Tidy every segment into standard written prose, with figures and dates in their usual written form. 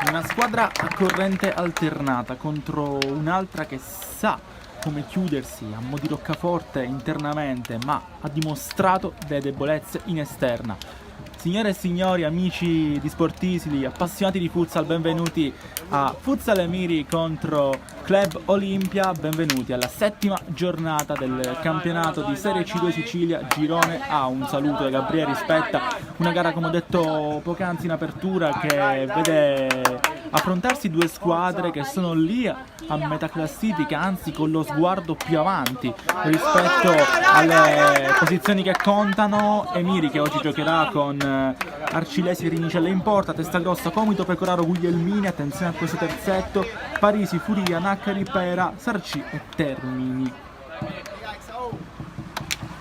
Una squadra a corrente alternata contro un'altra che sa come chiudersi a mo' di roccaforte internamente, ma ha dimostrato delle debolezze in esterna. Signore e signori, amici di Sportisili, appassionati di futsal, benvenuti a Futsal Emiri contro Club Olimpia, benvenuti alla settima giornata del campionato di Serie C2 Sicilia, Girone A. Un saluto da Gabriele Rispetta, una gara come ho detto poc'anzi in apertura che vede affrontarsi due squadre che sono lì a metà classifica, anzi con lo sguardo più avanti rispetto alle posizioni che contano. Emiri che oggi giocherà con Arcilesi, Rinicella in porta, Testagrossa, Comito, Pecoraro, Guglielmini, attenzione a questo terzetto, Parisi, Furia, Naccari, Pera, Sarci e Termini.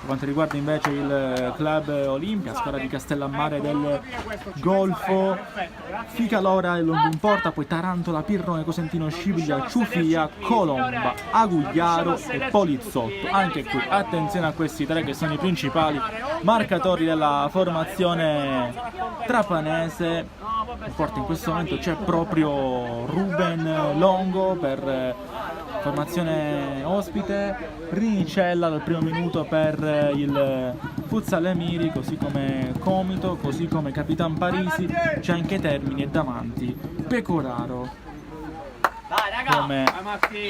Per quanto riguarda invece il Club Olimpia, squadra di Castellammare del Golfo, Ficalora e Longo in porta, poi Tarantola, Pirrone, Cosentino, Scibiglia, Ciufia, Colomba, Agugliaro e Polizzotto. Anche qui attenzione a questi tre che sono i principali marcatori della formazione trapanese. In porta in questo momento c'è proprio Ruben Longo per formazione ospite, Rinicella dal primo minuto per il Futsal Emiri, così come Comito, così come Capitan Parisi, c'è anche Termini e davanti Pecoraro come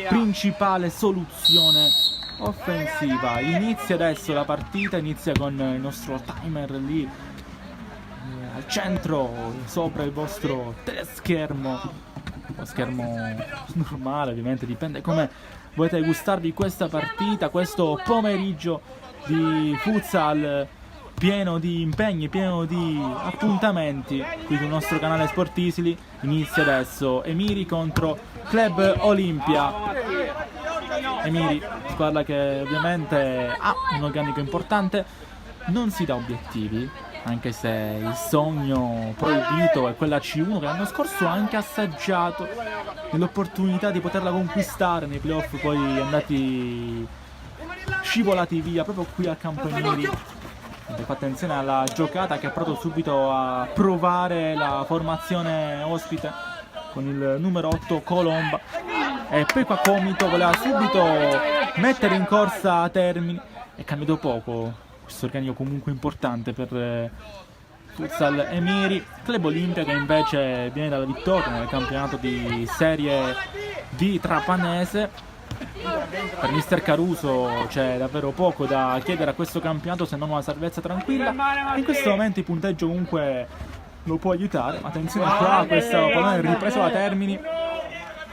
principale soluzione offensiva. Inizia adesso la partita, inizia con il nostro timer lì al centro, sopra il vostro teleschermo, o schermo normale, ovviamente dipende come volete gustarvi questa partita, questo pomeriggio di futsal pieno di impegni, pieno di appuntamenti qui sul nostro canale Sportisili. Inizia adesso Emiri contro Club Olimpia. Emiri, squadra che ovviamente ha un organico importante, non si dà obiettivi, anche se il sogno proibito è quella C1 che l'anno scorso ha anche assaggiato nell'opportunità di poterla conquistare nei playoff, poi andati scivolati via proprio qui al campo Emiri. Fa attenzione alla giocata che ha provato subito a provare la formazione ospite con il numero 8 Colomba, e poi qua Comito voleva subito mettere in corsa Termini, è cambiato poco questo organico comunque importante per Futsal Emiri. Club Olimpia che invece viene dalla vittoria nel campionato di Serie D trapanese. Per mister Caruso c'è davvero poco da chiedere a questo campionato se non una salvezza tranquilla. In questo momento il punteggio comunque lo può aiutare, ma attenzione qua, questo pallone ripreso da Termini.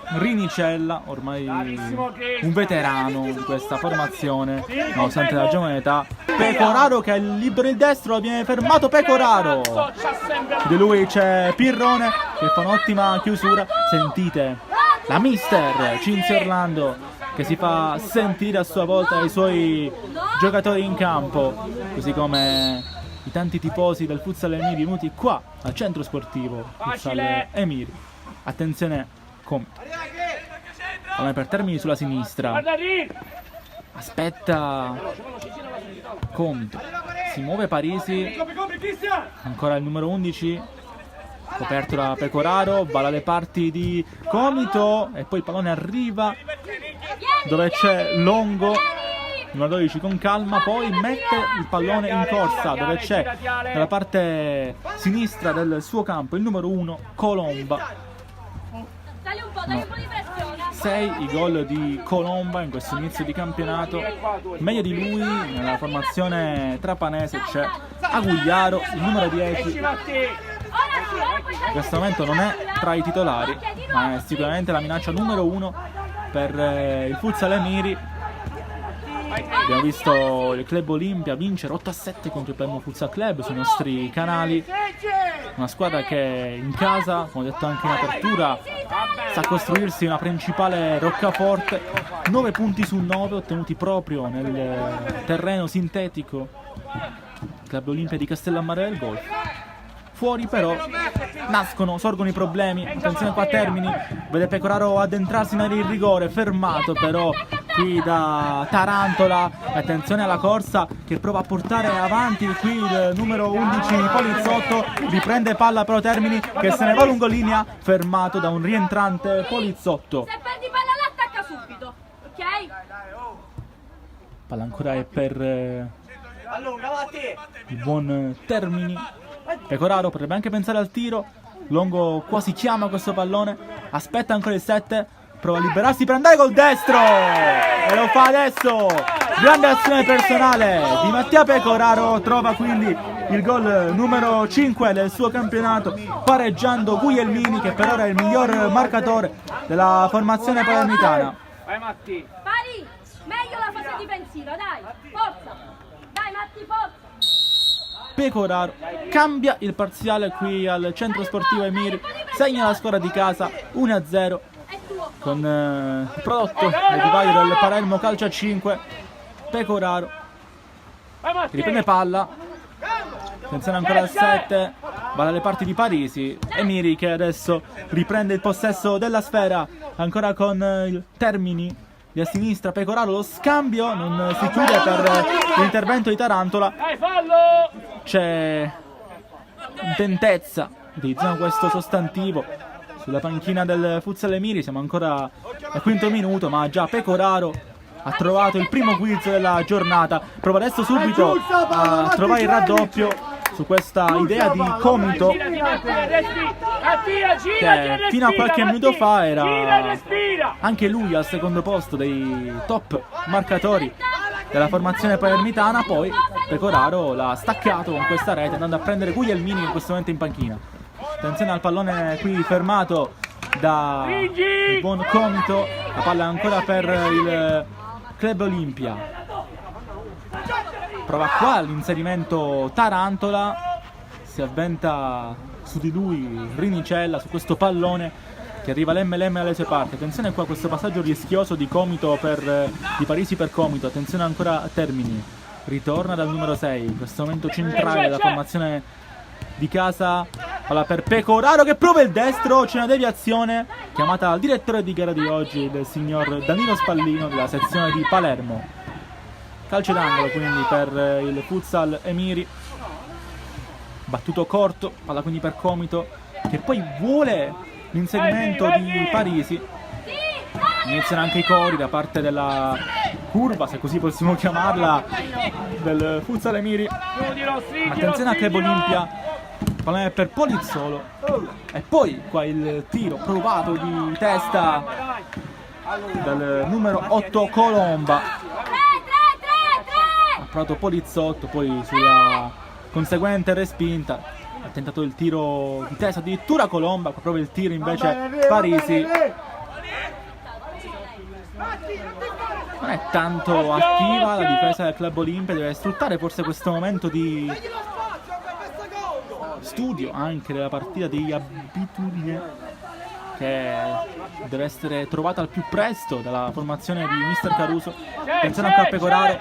Rinicella, ormai un veterano di questa formazione nonostante la giovane età. Pecoraro che è libero il destro, viene fermato Pecoraro. Di lui c'è Pirrone che fa un'ottima chiusura. Sentite la mister Cinzia Orlando che si fa sentire a sua volta dai suoi giocatori in campo, così come i tanti tifosi del Futsal Emiri venuti qua al centro sportivo Futsal Emiri. Attenzione come per Termini sulla sinistra, aspetta Comito, si muove Parisi, ancora il numero 11 coperto da Pecoraro, va dalle parti di Comito e poi il pallone arriva dove c'è Longo, numero 12 con calma, poi mette il pallone in corsa dove c'è dalla parte sinistra del suo campo il numero 1 Colomba. 6 i gol di Colomba in questo inizio di campionato. Meglio di lui nella formazione trapanese c'è Agugliaro, il numero 10. In questo momento non è tra i titolari, ma è sicuramente la minaccia numero 1 per il Futsal Emiri. Abbiamo visto il Club Olimpia vincere 8-7 contro il Palermo Futsal Club sui nostri canali. Una squadra che in casa, come ho detto anche in apertura, sa costruirsi una principale roccaforte. 9 punti su 9 ottenuti proprio nel terreno sintetico Club Olimpia di Castellammare del Golfo. fuori però sorgono i problemi. Attenzione qua a Termini, vede Pecoraro addentrarsi nel rigore, fermato però qui da Tarantola. Attenzione alla corsa che prova a portare avanti qui il numero 11 Polizzotto, riprende palla però Termini che se ne va lungo linea, fermato da un rientrante Polizzotto. Se perdi palla l'attacca subito, ok? Palla ancora è per il buon Termini. Pecoraro potrebbe anche pensare al tiro. Longo quasi chiama questo pallone, aspetta ancora il 7, prova a liberarsi per andare col destro e lo fa adesso. Grande azione personale di Mattia Pecoraro, trova quindi il gol numero 5 del suo campionato, pareggiando Guglielmini che per ora è il miglior marcatore della formazione palermitana. Vai Matti. Pari, meglio la fase difensiva, dai, forza. Dai Matti, forza. Pecoraro cambia il parziale qui al centro sportivo Emiri, segna la squadra di casa 1-0 con il prodotto l'equipaggio del Palermo calcio a 5. Pecoraro riprende palla, attenzione ancora al 7, va dalle parti di Parisi. Emiri che adesso riprende il possesso della sfera ancora con il Termini a sinistra. Pecoraro, lo scambio non si chiude per l'intervento di Tarantola, c'è intentezza, utilizziamo questo sostantivo sulla panchina del Futsal Emiri. Siamo ancora al quinto minuto ma già Pecoraro ha trovato il primo quiz della giornata, prova adesso subito a trovare il raddoppio su questa idea di Comito che fino a qualche minuto fa era anche lui al secondo posto dei top marcatori della formazione palermitana. Poi Pecoraro l'ha staccato con questa rete andando a prendere Guglielmini in questo momento in panchina. Attenzione al pallone qui fermato da il buon Comito, la palla ancora per il Club Olimpia. Prova qua l'inserimento Tarantola, si avventa su di lui Rinicella su questo pallone che arriva l'MLM alle sue parti. Attenzione qua questo passaggio rischioso di Comito di Parisi per Comito. Attenzione ancora a Termini, ritorna dal numero 6 in questo momento centrale della formazione di casa. Palla per Pecoraro che prova il destro, c'è una deviazione chiamata al direttore di gara di oggi, del signor Danilo Spallino della sezione di Palermo. Calcio d'angolo quindi per il Futsal Emiri, battuto corto, palla quindi per Comito che poi vuole l'inserimento di Parisi. Iniziano anche i cori da parte della curva, se così possiamo chiamarla, del Futsal Emiri. Attenzione a Club Olimpia, pallone per Polizzolo e poi qua il tiro provato di testa dal numero 8 Colomba. Ha provato Polizzotto, poi sulla conseguente respinta ha tentato il tiro di testa addirittura Colomba, prova il tiro invece Parisi. Non è tanto attiva la difesa del Club Olimpia, deve sfruttare forse questo momento di studio anche della partita di abitudine che deve essere trovata al più presto dalla formazione di Mister Caruso. Attenzione anche a Pecoraro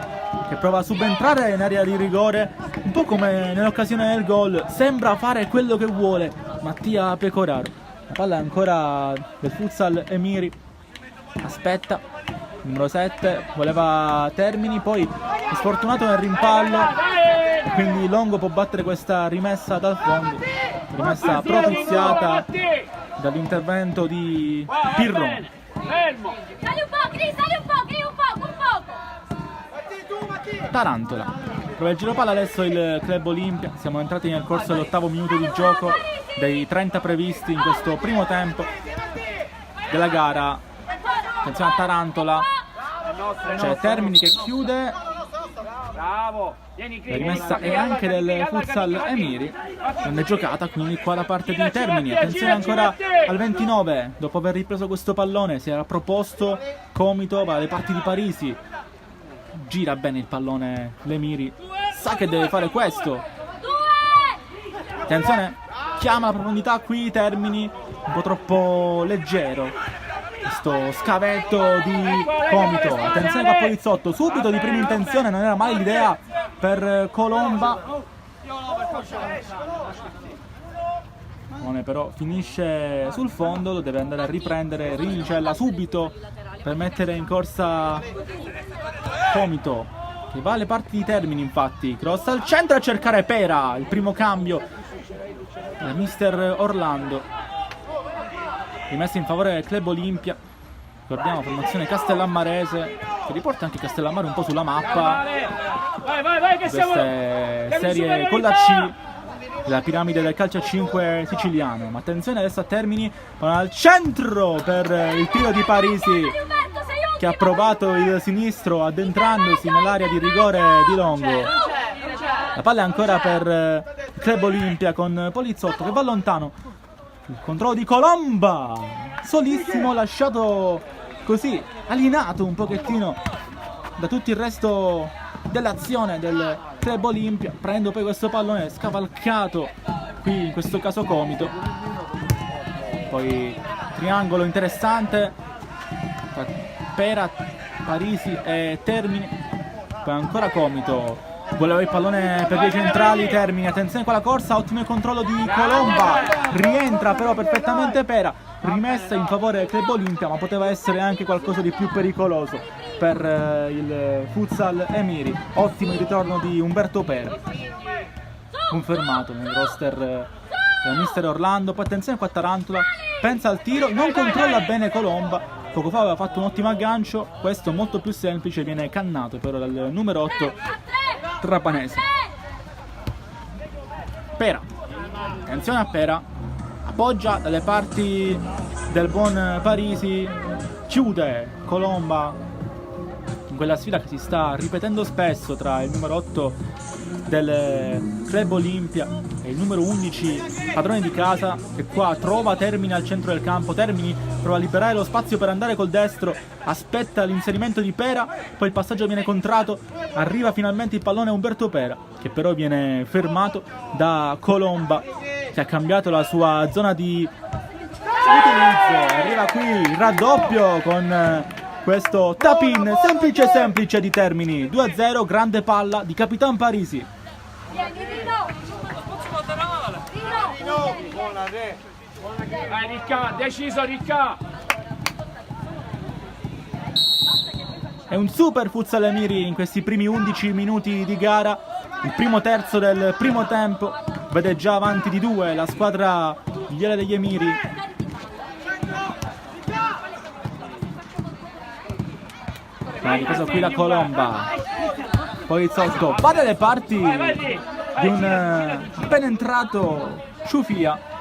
che prova a subentrare in area di rigore, un po' come nell'occasione del gol, sembra fare quello che vuole Mattia Pecoraro. La palla è ancora del Futsal Emiri, aspetta, numero 7 voleva Termini, poi è sfortunato nel rimpallo e quindi Longo può battere questa rimessa dal fondo, rimessa propiziata dall'intervento di Pirrone. Sali un po', Cri, un poco. Tarantola prova il giropalla adesso il Club Olimpia. Siamo entrati nel corso dell'8° minuto di gioco dei 30 previsti in questo primo tempo della gara. Attenzione a Tarantola, c'è Termini che chiude, la rimessa è anche del Futsal Emiri, non è giocata quindi qua da parte di Termini. Attenzione ancora al 29, dopo aver ripreso questo pallone si era proposto Comito, va alle parti di Parisi, gira bene il pallone l'Emiri, sa che deve fare questo. Attenzione, chiama la profondità qui Termini, un po' troppo leggero questo scavetto di Comito. Attenzione qua Polizzotto, subito di prima intenzione, non era mai l'idea per Colomba. pallone però finisce sul fondo, lo deve andare a riprendere Rinicella subito per mettere in corsa Comito, che va alle parti di Termini. Infatti cross al centro a cercare Pera, il primo cambio da mister Orlando, rimessa in favore del Club Olimpia. Ricordiamo formazione castellammarese che riporta anche Castellammare un po' sulla mappa, queste serie con la C, la piramide del calcio a 5 siciliano. Ma attenzione adesso a Termini, al centro per il tiro di Parisi, che ha provato il sinistro addentrandosi nell'area di rigore di Longo. La palla è ancora per il Club Olimpia con Polizzotto che va lontano. Il controllo di Colomba, solissimo, lasciato così alienato un pochettino da tutto il resto dell'azione del Club Olimpia. Prendo poi questo pallone scavalcato qui in questo caso Comito, poi triangolo interessante tra Pera, Parisi e Termini, poi ancora Comito, voleva il pallone per i centrali Termini. Attenzione con la corsa, ottimo il controllo di Colomba, rientra però perfettamente Pera, rimessa in favore del Club Olimpia, ma poteva essere anche qualcosa di più pericoloso per il Futsal Emiri. Ottimo il ritorno di Umberto Pera, confermato nel roster del mister Orlando. Poi attenzione qua Tarantola, pensa al tiro, non controlla bene Colomba, poco fa aveva fatto un ottimo aggancio, questo molto più semplice, viene cannato però dal numero 8 trapanese. Pera, attenzione a Pera, appoggia dalle parti del buon Parisi, chiude Colomba in quella sfida che si sta ripetendo spesso tra il numero 8 del Club Olimpia e il numero 11 padrone di casa, che qua trova Termini al centro del campo. Termini prova a liberare lo spazio per andare col destro, aspetta l'inserimento di Pera, poi il passaggio viene contratto, arriva finalmente il pallone a Umberto Pera, che però viene fermato da Colomba, che ha cambiato la sua zona di utilizzo. Arriva qui il raddoppio con questo tap-in semplice di Termini. 2-0, grande palla di Capitan Parisi. Vai Ricca, deciso Ricca. È un super Futsal Emiri in questi primi 11 minuti di gara. Il primo terzo del primo tempo vede già avanti di 2 la squadra Viale degli Emiri. Ha ripreso qui la Colomba, poi Zotto va dalle parti di un appena entrato Ciufia.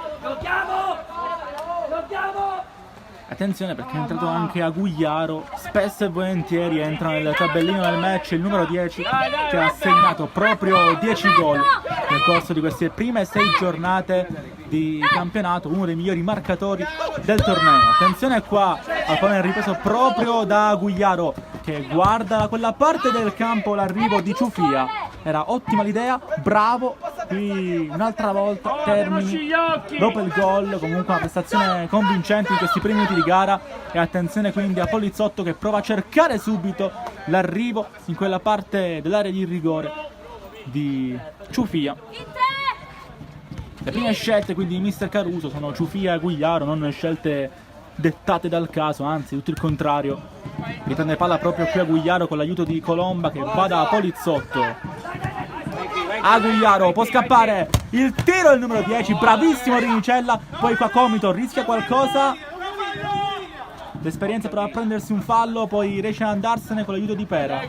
Attenzione perché è entrato anche Agugliaro, spesso e volentieri entra nel tabellino del match il numero 10, che ha segnato proprio 10 gol nel corso di queste prime 6 giornate di campionato, uno dei migliori marcatori del torneo. Attenzione qua al pallone ripreso proprio da Agugliaro, che guarda da quella parte del campo l'arrivo di Ciufia. Era ottima l'idea, bravo, qui un'altra volta Termini dopo il gol, comunque una prestazione convincente in questi primi minuti di gara. E attenzione quindi a Polizzotto che prova a cercare subito l'arrivo in quella parte dell'area di rigore di Ciufia. Le prime scelte quindi di mister Caruso sono Ciufia e Agugliaro, non scelte dettate dal caso, anzi tutto il contrario. Riprende palla proprio qui Agugliaro con l'aiuto di Colomba, che va da Polizzotto. Agugliaro può scappare, il tiro del numero 10, bravissimo Rinicella. Poi qua Comito rischia qualcosa, l'esperienza prova a prendersi un fallo, poi riesce ad andarsene con l'aiuto di Pera.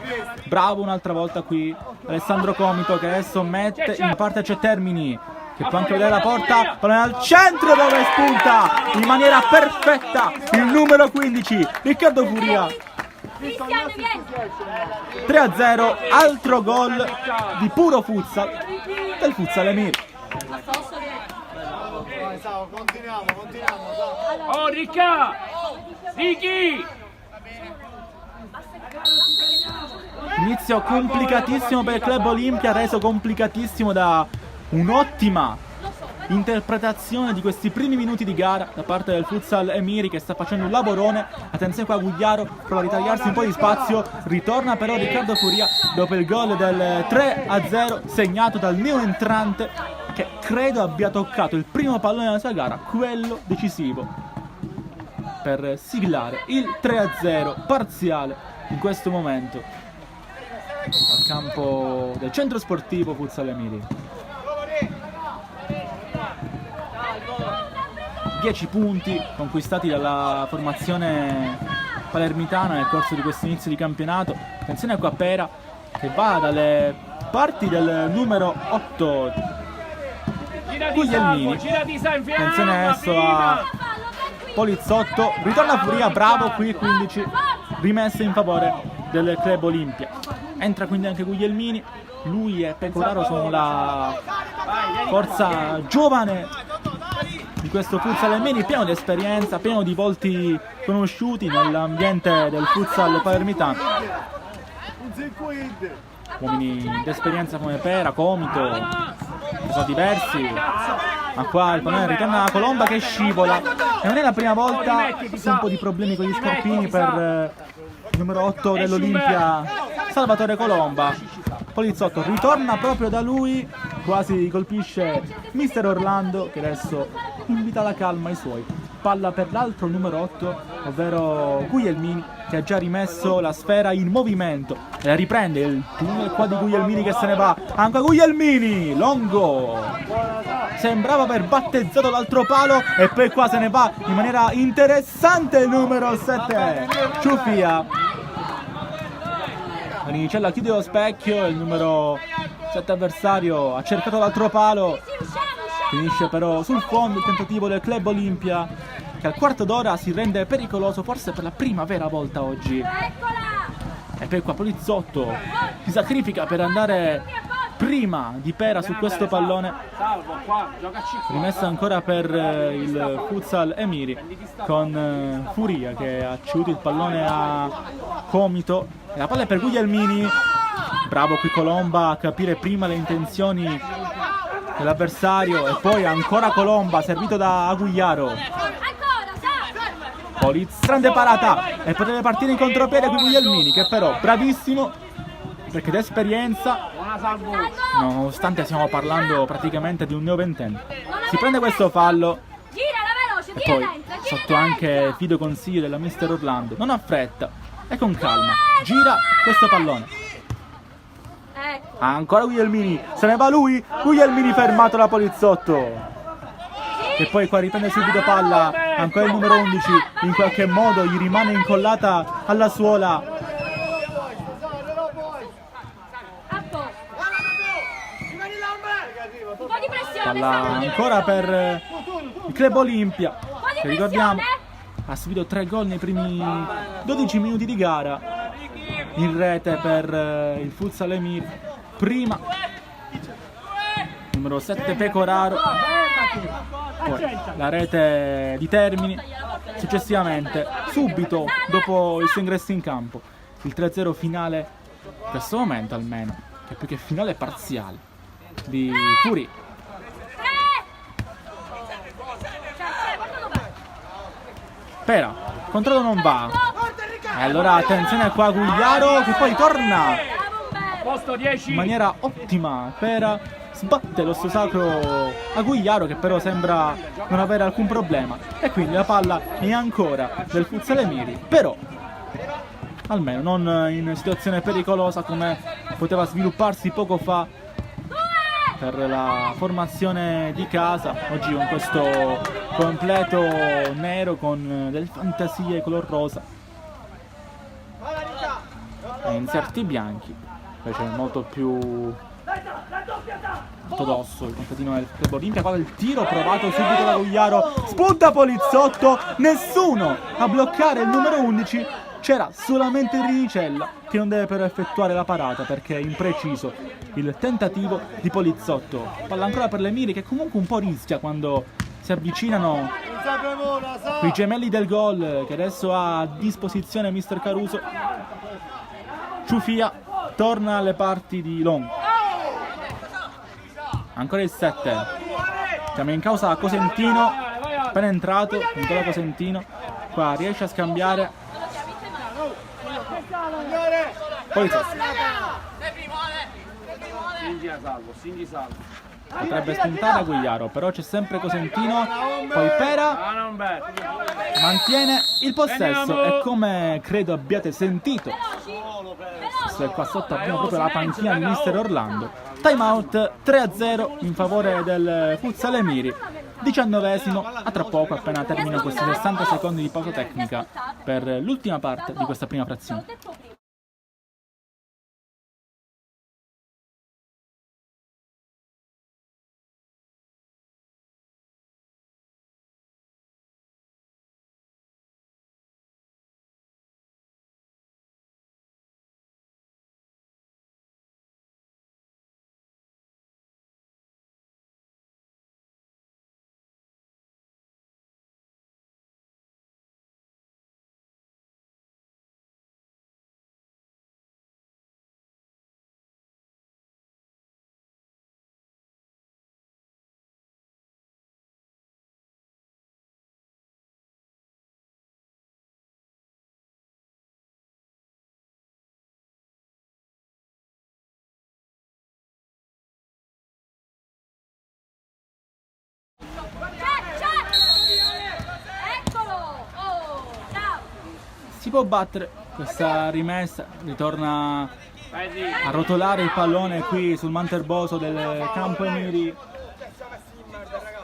Bravo un'altra volta qui Alessandro Comito, che adesso mette in parte. C'è Termini che può anche vedere la porta, pallone al centro dove spunta in maniera perfetta il numero 15 Riccardo Furia. 3-0, altro gol di puro futsal del Futsal Emiri. Oh Ricca, Ricky. Inizio complicatissimo per il Club Olimpia, reso complicatissimo da un'ottima interpretazione di questi primi minuti di gara da parte del Futsal Emiri, che sta facendo un lavorone. Attenzione qua Agugliaro, prova a ritagliarsi un po' di spazio, ritorna però Riccardo Furia dopo il gol del 3-0 segnato dal neoentrante, che credo abbia toccato il primo pallone della sua gara, quello decisivo, per siglare il 3-0 parziale in questo momento al campo del centro sportivo Futsal Emiri. 10 punti conquistati dalla formazione palermitana nel corso di questo inizio di campionato. Attenzione qua Pera che va dalle parti del numero 8 Guglielmini. Attenzione adesso a Polizzotto, ritorna Furia, bravo qui, 15 rimesse in favore del Club Olimpia. Entra quindi anche Guglielmini, lui e Pecoraro sono la forza giovane di questo Futsal Emiri, pieno di esperienza, pieno di volti conosciuti nell'ambiente del futsal palermitano. Uomini d'esperienza come Pera, Comito, sono diversi, ma qua il pallone ritorna a Colomba che scivola e non è la prima volta, c'è un po' di problemi con gli scarpini per il numero 8 dell'Olimpia, Salvatore Colomba. Polizzotto ritorna proprio da lui, quasi colpisce Mister Orlando che adesso invita alla calma i suoi. Palla per l'altro numero 8, ovvero Guglielmini, che ha già rimesso la sfera in movimento e la riprende il tunnel qua di Guglielmini che se ne va. Ancora Guglielmini, Longo sembrava aver battezzato l'altro palo e poi qua se ne va in maniera interessante il numero 7 Ciufia. Rinicella chiude lo specchio, il numero 7 avversario ha cercato l'altro palo, finisce però sul fondo il tentativo del Club Olimpia che al quarto d'ora si rende pericoloso forse per la prima vera volta oggi. E poi qua Polizzotto si sacrifica per andare prima di Pera su questo pallone. Rimessa ancora per il Futsal Emiri con Furia che ha ceduto il pallone a Comito e la palla è per Guglielmini. Bravo qui Colomba a capire prima le intenzioni dell'avversario e poi ancora Colomba servito da Agugliaro. Poliz, grande parata e potrebbe partire in contropiede qui Guglielmini che però bravissimo perché d'esperienza, nonostante stiamo parlando praticamente di un neoventenne, si prende questo fallo e poi sotto anche video consiglio della Mister Orlando, non ha fretta e con calma gira questo pallone. Ancora Guglielmini, se ne va lui, Guglielmini fermato da Polizzotto e poi qua riprende subito palla, ancora il numero 11 in qualche modo gli rimane incollata alla suola. Palla ancora per il Club Olimpia che ricordiamo ha subito 3 gol nei primi 12 minuti di gara in rete per il Futsal Emiri. Prima numero 7 Pecoraro, poi la rete di Termini, successivamente subito dopo il suo ingresso in campo il 3-0 finale in questo momento almeno, che più che finale parziale di Furia. Pera, controllo non va e allora attenzione qua a Gugliaro che poi torna in maniera ottima. Pera sbatte l'osso sacro a Gugliaro che però sembra non avere alcun problema e quindi la palla è ancora del Futsal Emiri, però almeno non in situazione pericolosa come poteva svilupparsi poco fa per la formazione di casa. Oggi con questo completo nero con delle fantasie color rosa e inserti bianchi, invece è molto più ortodosso il contadino del Club Olimpia. Qua il tiro provato subito da Gugliaro, spunta Polizzotto, nessuno a bloccare il numero 11, c'era solamente Rinicella che non deve però effettuare la parata perché è impreciso il tentativo di Polizzotto. Palla ancora per l'Emiri che comunque un po' rischia quando si avvicinano quei gemelli del gol che adesso ha a disposizione Mister Caruso. Ciufia torna alle parti di Long, ancora il 7, siamo in causa a Cosentino, appena entrato Nicola Cosentino, qua riesce a scambiare Polizzotto. Singi salvo. potrebbe spuntare Aguiaro, però c'è sempre Cosentino, poi Pera Ah, non bello. mantiene il possesso e come credo abbiate sentito, qua sotto abbiamo proprio la panchina di mister Orlando. Time out 3-0 in favore del Futsal Emiri. 19esimo, a tra poco appena termino questi 60 secondi di pausa tecnica per l'ultima parte di questa prima frazione. Si può battere questa rimessa, ritorna a rotolare il pallone qui sul manterboso del campo Emiri.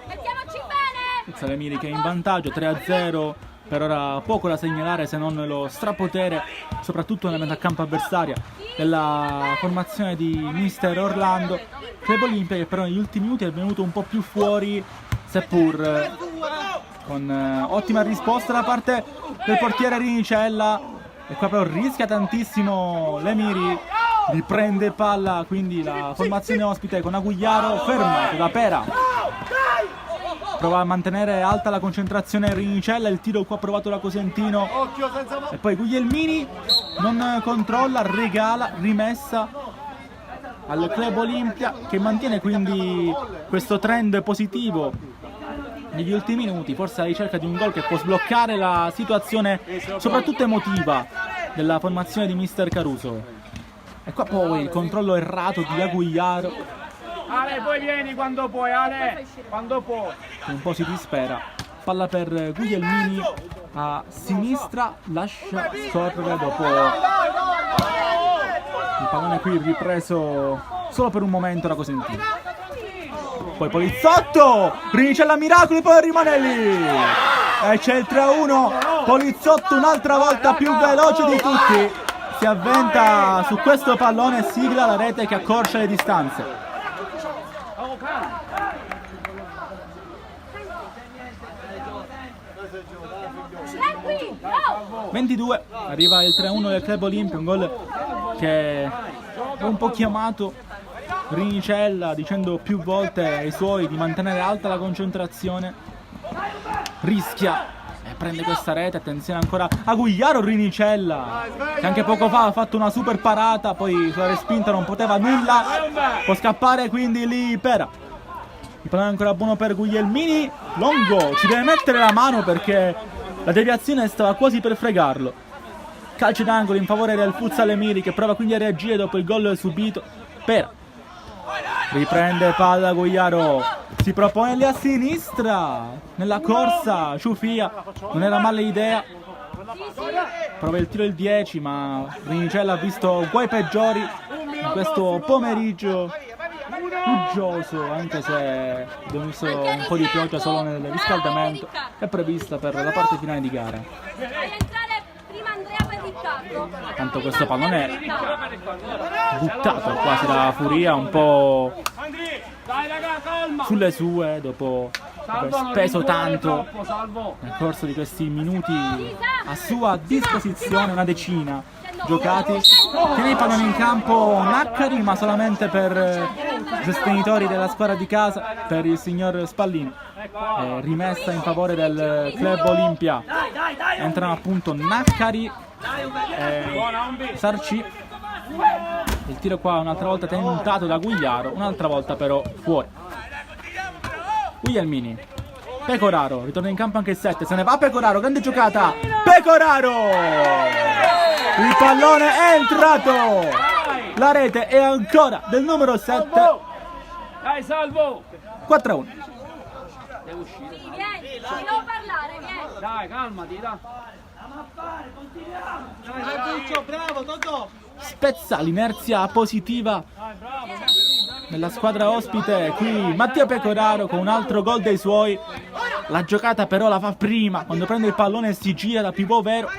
Mettiamoci bene! Futsal Emiri che è in vantaggio 3-0, per ora poco da segnalare se non lo strapotere, soprattutto nella metà campo avversaria, della formazione di mister Orlando. Club Olimpia che però negli ultimi minuti è venuto un po' più fuori, seppur con ottima risposta da parte del portiere Rinicella, e qua però rischia tantissimo l'Emiri, riprende palla, quindi la formazione ospite con Aguiaro, fermato da Pera, prova a mantenere alta la concentrazione Rinicella, il tiro qua provato da Cosentino e poi Guglielmini non controlla, regala, rimessa al Club Olimpia che mantiene quindi questo trend positivo negli ultimi minuti, forse alla ricerca di un gol che può sbloccare la situazione soprattutto emotiva della formazione di mister Caruso. E qua poi il controllo errato di Aguiaro, Ale, poi vieni quando puoi, Ale, quando puoi. un po' si dispera, palla per Guglielmini a sinistra, lascia scorrere dopo il pallone qui ripreso solo per un momento da Cosentino. Poi Polizzotto, Rinicella Miracoli, poi rimane lì e c'è il 3-1. Polizzotto un'altra volta più veloce di tutti, si avventa su questo pallone e sigla la rete che accorcia le distanze. 22, arriva il 3-1 del Club Olimpia, un gol che è un po' chiamato Rinicella dicendo più volte ai suoi di mantenere alta la concentrazione, rischia e prende questa rete. Attenzione ancora Aguiaro, Rinicella che anche poco fa ha fatto una super parata, poi sulla respinta non poteva nulla, può scappare quindi lì Pera, il pallone ancora buono per Guglielmini, Longo ci deve mettere la mano perché la deviazione stava quasi per fregarlo. Calcio d'angolo in favore del Futsal Emiri che prova quindi a reagire dopo il gol subito. Pera riprende palla Aguiaro, si propone lì a sinistra nella corsa Ciufia, non era male idea, prova il tiro il 10 ma Rinicella ha visto guai peggiori in questo pomeriggio uggioso, anche se abbiamo visto un po' di pioggia solo nel riscaldamento, è prevista per la parte finale di gara. Tanto questo pallone è buttato quasi da Furia, un po' sulle sue dopo aver speso tanto nel corso di questi minuti a sua disposizione, una decina giocati. Tiene il pallone in campo Naccari, ma solamente per i sostenitori della squadra di casa, per il signor Spallino. Rimessa in favore del Club Olimpia, entrano appunto Naccari e Sarci. Il tiro qua un'altra volta tentato da Guigliaro, un'altra volta però fuori. Guglielmini, Pecoraro, ritorna in campo anche il 7, se ne va Pecoraro, grande giocata, Pecoraro! Il pallone è entrato! La rete è ancora del numero 7, Dai, Salvo! 4-1. Devo uscire. Sì, vieni, non parlare, vieni. Dai, calmati, dai. Spezza l'inerzia positiva nella squadra ospite. Qui Mattia Pecoraro con un altro gol dei suoi. La giocata però la fa prima, quando prende il pallone e si gira da pivot vero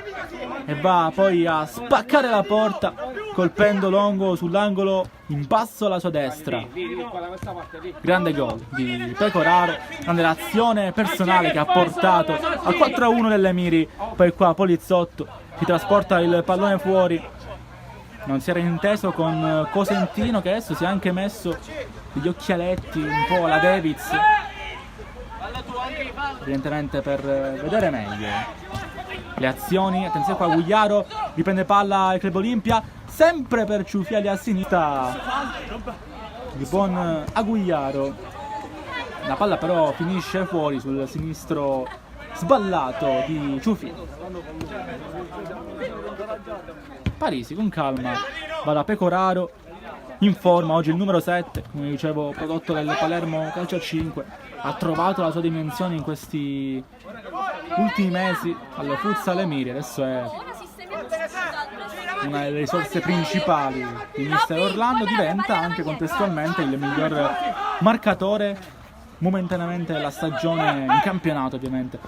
e va poi a spaccare la porta colpendo Longo sull'angolo in basso alla sua destra. Grande gol di Pecoraro, grande l'azione personale che ha portato al 4-1 dell'Emiri. Poi qua Polizzotto si trasporta il pallone fuori. Non si era inteso con Cosentino, che adesso si è anche messo degli occhialetti un po' alla Davids, evidentemente per vedere meglio le azioni. Attenzione qua, Gugliaro riprende palla il Club Olimpia, sempre per Ciufiali a sinistra, il buon Agugliaro. La palla però finisce fuori sul sinistro sballato di Ciufi. Parisi con calma va da Pecoraro, in forma oggi il numero 7, come dicevo, prodotto del Palermo Calcio a 5. Ha trovato la sua dimensione in questi ultimi mesi al Futsal Emiri, adesso è una delle risorse principali di mister Orlando, diventa anche contestualmente il miglior marcatore momentaneamente della stagione in campionato, ovviamente,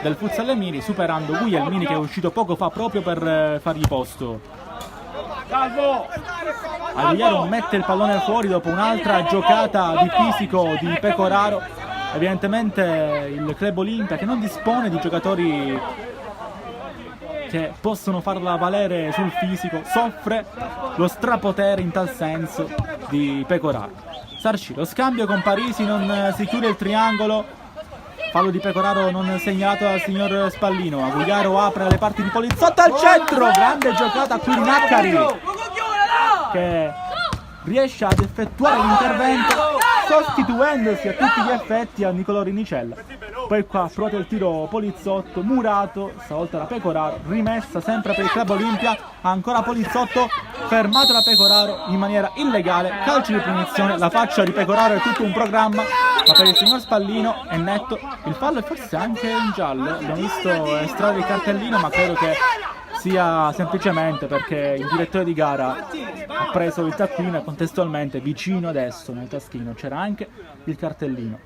del Futsal Emiri, superando Guglielmini, che è uscito poco fa proprio per fargli posto. Agugliaro mette il pallone fuori dopo un'altra giocata di fisico di Pecoraro. Evidentemente il Club Olimpia, che non dispone di giocatori che possono farla valere sul fisico, soffre lo strapotere in tal senso di Pecoraro. Sarci, lo scambio con Parisi, non si chiude il triangolo. Fallo di Pecoraro non segnalato dal signor Spallino. Agugliaro apre le parti di Polizzotto al centro. Grande giocata qui di Naccari, che riesce ad effettuare l'intervento sostituendosi a tutti gli effetti a Nicolò Rinicella. Poi qua provate il tiro Polizzotto, murato, stavolta da Pecoraro, rimessa sempre per il Club Olimpia, ancora Polizzotto, fermato da Pecoraro in maniera illegale, calcio di punizione. La faccia di Pecoraro è tutto un programma, ma per il signor Spallino è netto il fallo, e forse anche in giallo. Abbiamo visto estrarre il cartellino, ma credo che sia semplicemente perché il direttore di gara ha preso il taccuino e contestualmente vicino adesso nel taschino c'era anche il cartellino.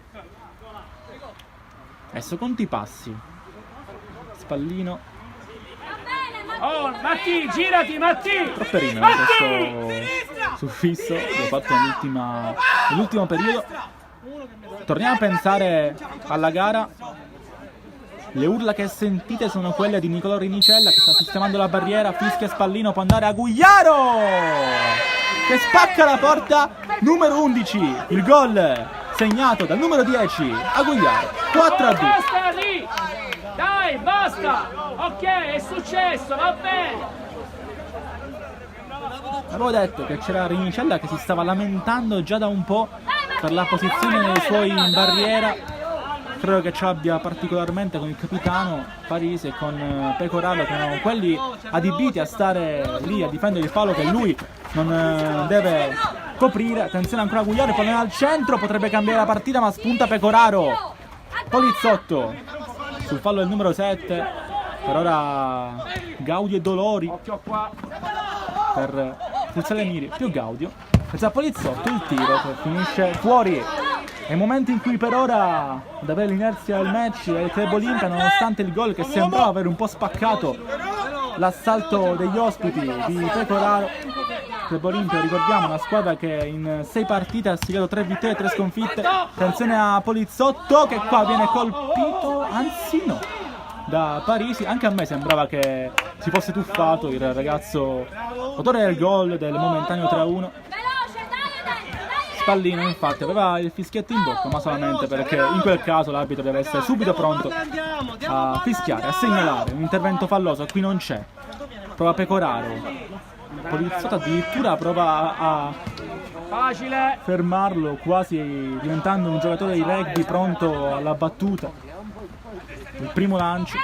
Adesso conti i passi. Spallino. Oh, Matti, girati, Matti! Troppe rime questo suffisso, l'ho fatto nell'ultimo periodo. Torniamo a pensare alla gara. Le urla che sentite sono quelle di Nicolò Rinicella, che sta sistemando la barriera, fischia Spallino, può andare a Gugliaro, che spacca la porta. Numero 11, il gol segnato dal numero 10, Agugliaro, 4-2. Basta lì! Dai, basta! Ok, è successo, va bene! Avevo detto che c'era Rinicella che si stava lamentando già da un po' per la posizione dei suoi in barriera. Credo che ci abbia particolarmente con il capitano Parisi e con Pecoraro, che erano quelli adibiti a stare lì a difendere il fallo che lui non deve coprire. Attenzione ancora a Gugliaro, il pallone al centro, potrebbe cambiare la partita, ma spunta Pecoraro. Polizzotto sul fallo del numero 7, per ora Gaudio e Dolori per Futsal Emiri più Gaudio. Pensa a Polizzotto, il tiro che finisce fuori. Nei momenti in cui per ora ad avere l'inerzia del match è il Club Olimpia, nonostante il gol che sembrava aver un po' spaccato l'assalto degli ospiti di Pecoraro. Club Olimpia, ricordiamo, una squadra che in 6 partite ha segnato 3 vittorie e 3 sconfitte. Attenzione a Polizzotto, che qua viene colpito, anzi no, da Parisi. Anche a me sembrava che si fosse tuffato il ragazzo autore del gol del momentaneo 3-1. Spallino infatti aveva il fischietto in bocca, ma solamente perché in quel caso l'arbitro deve essere subito pronto a fischiare, a segnalare un intervento falloso. Qui non c'è, prova Pecoraro, Polizzotto addirittura prova a fermarlo, quasi diventando un giocatore di rugby pronto alla battuta. Il primo lancio,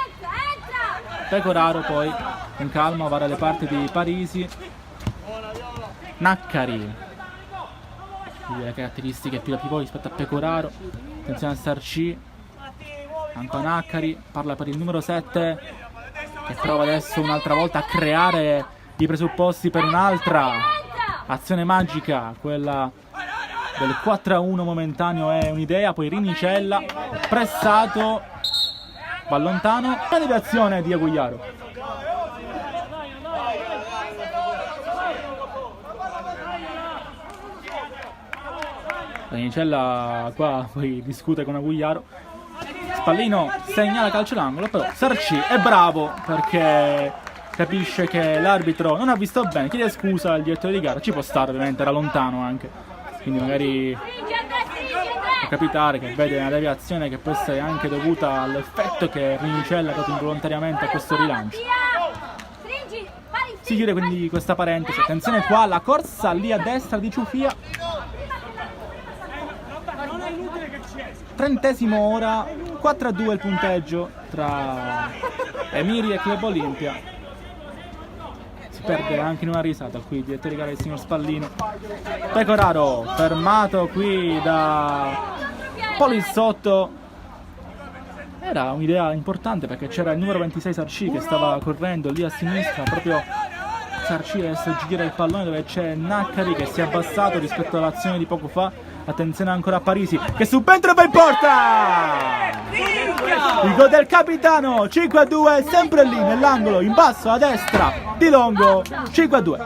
Pecoraro poi con calma va dalle parti di Parisi. Naccari delle caratteristiche più da pivot rispetto a Pecoraro. Attenzione a Sarci, ancora Naccari, parla per il numero 7 che prova adesso un'altra volta a creare i presupposti per un'altra azione magica, quella del 4-1 momentaneo è un'idea, poi Rinicella, pressato, va lontano, la deviazione di Agugliaro. Rinicella qua poi discute con Agugliaro, Spallino segnala calcio d'angolo, però Sarci è bravo perché capisce che l'arbitro non ha visto bene, chiede scusa al direttore di gara, ci può stare ovviamente, era lontano anche, quindi magari può capitare che vede una deviazione che può essere anche dovuta all'effetto che Rinicella ha dato involontariamente a questo rilancio. Si chiude quindi questa parentesi, attenzione qua alla corsa lì a destra di Ciufia. 30esimo ora, 4-2 il punteggio tra Emiri e Club Olimpia. Si perde anche in una risata qui il direttore di gara del signor Spallino. Pecoraro fermato qui da Polissotto. Era un'idea importante perché c'era il numero 26 Sarci che stava correndo lì a sinistra, proprio Sarci adesso gira il pallone dove c'è Naccari che si è abbassato rispetto all'azione di poco fa. Attenzione ancora a Parisi che subentra e va in porta! Il gol del capitano, 5-2, sempre lì nell'angolo in basso a destra di Longo, 5-2.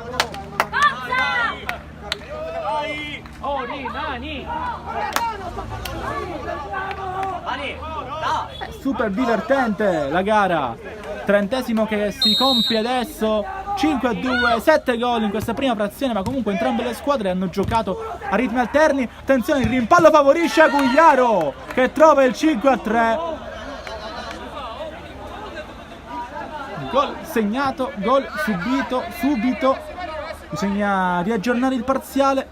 Super divertente la gara, 30esimo che si compie adesso, 5-2, 7 gol in questa prima frazione, ma comunque entrambe le squadre hanno giocato a ritmi alterni. Attenzione, il rimpallo favorisce Agugliaro che trova il 5-3. Gol segnato, gol subito. Bisogna riaggiornare il parziale,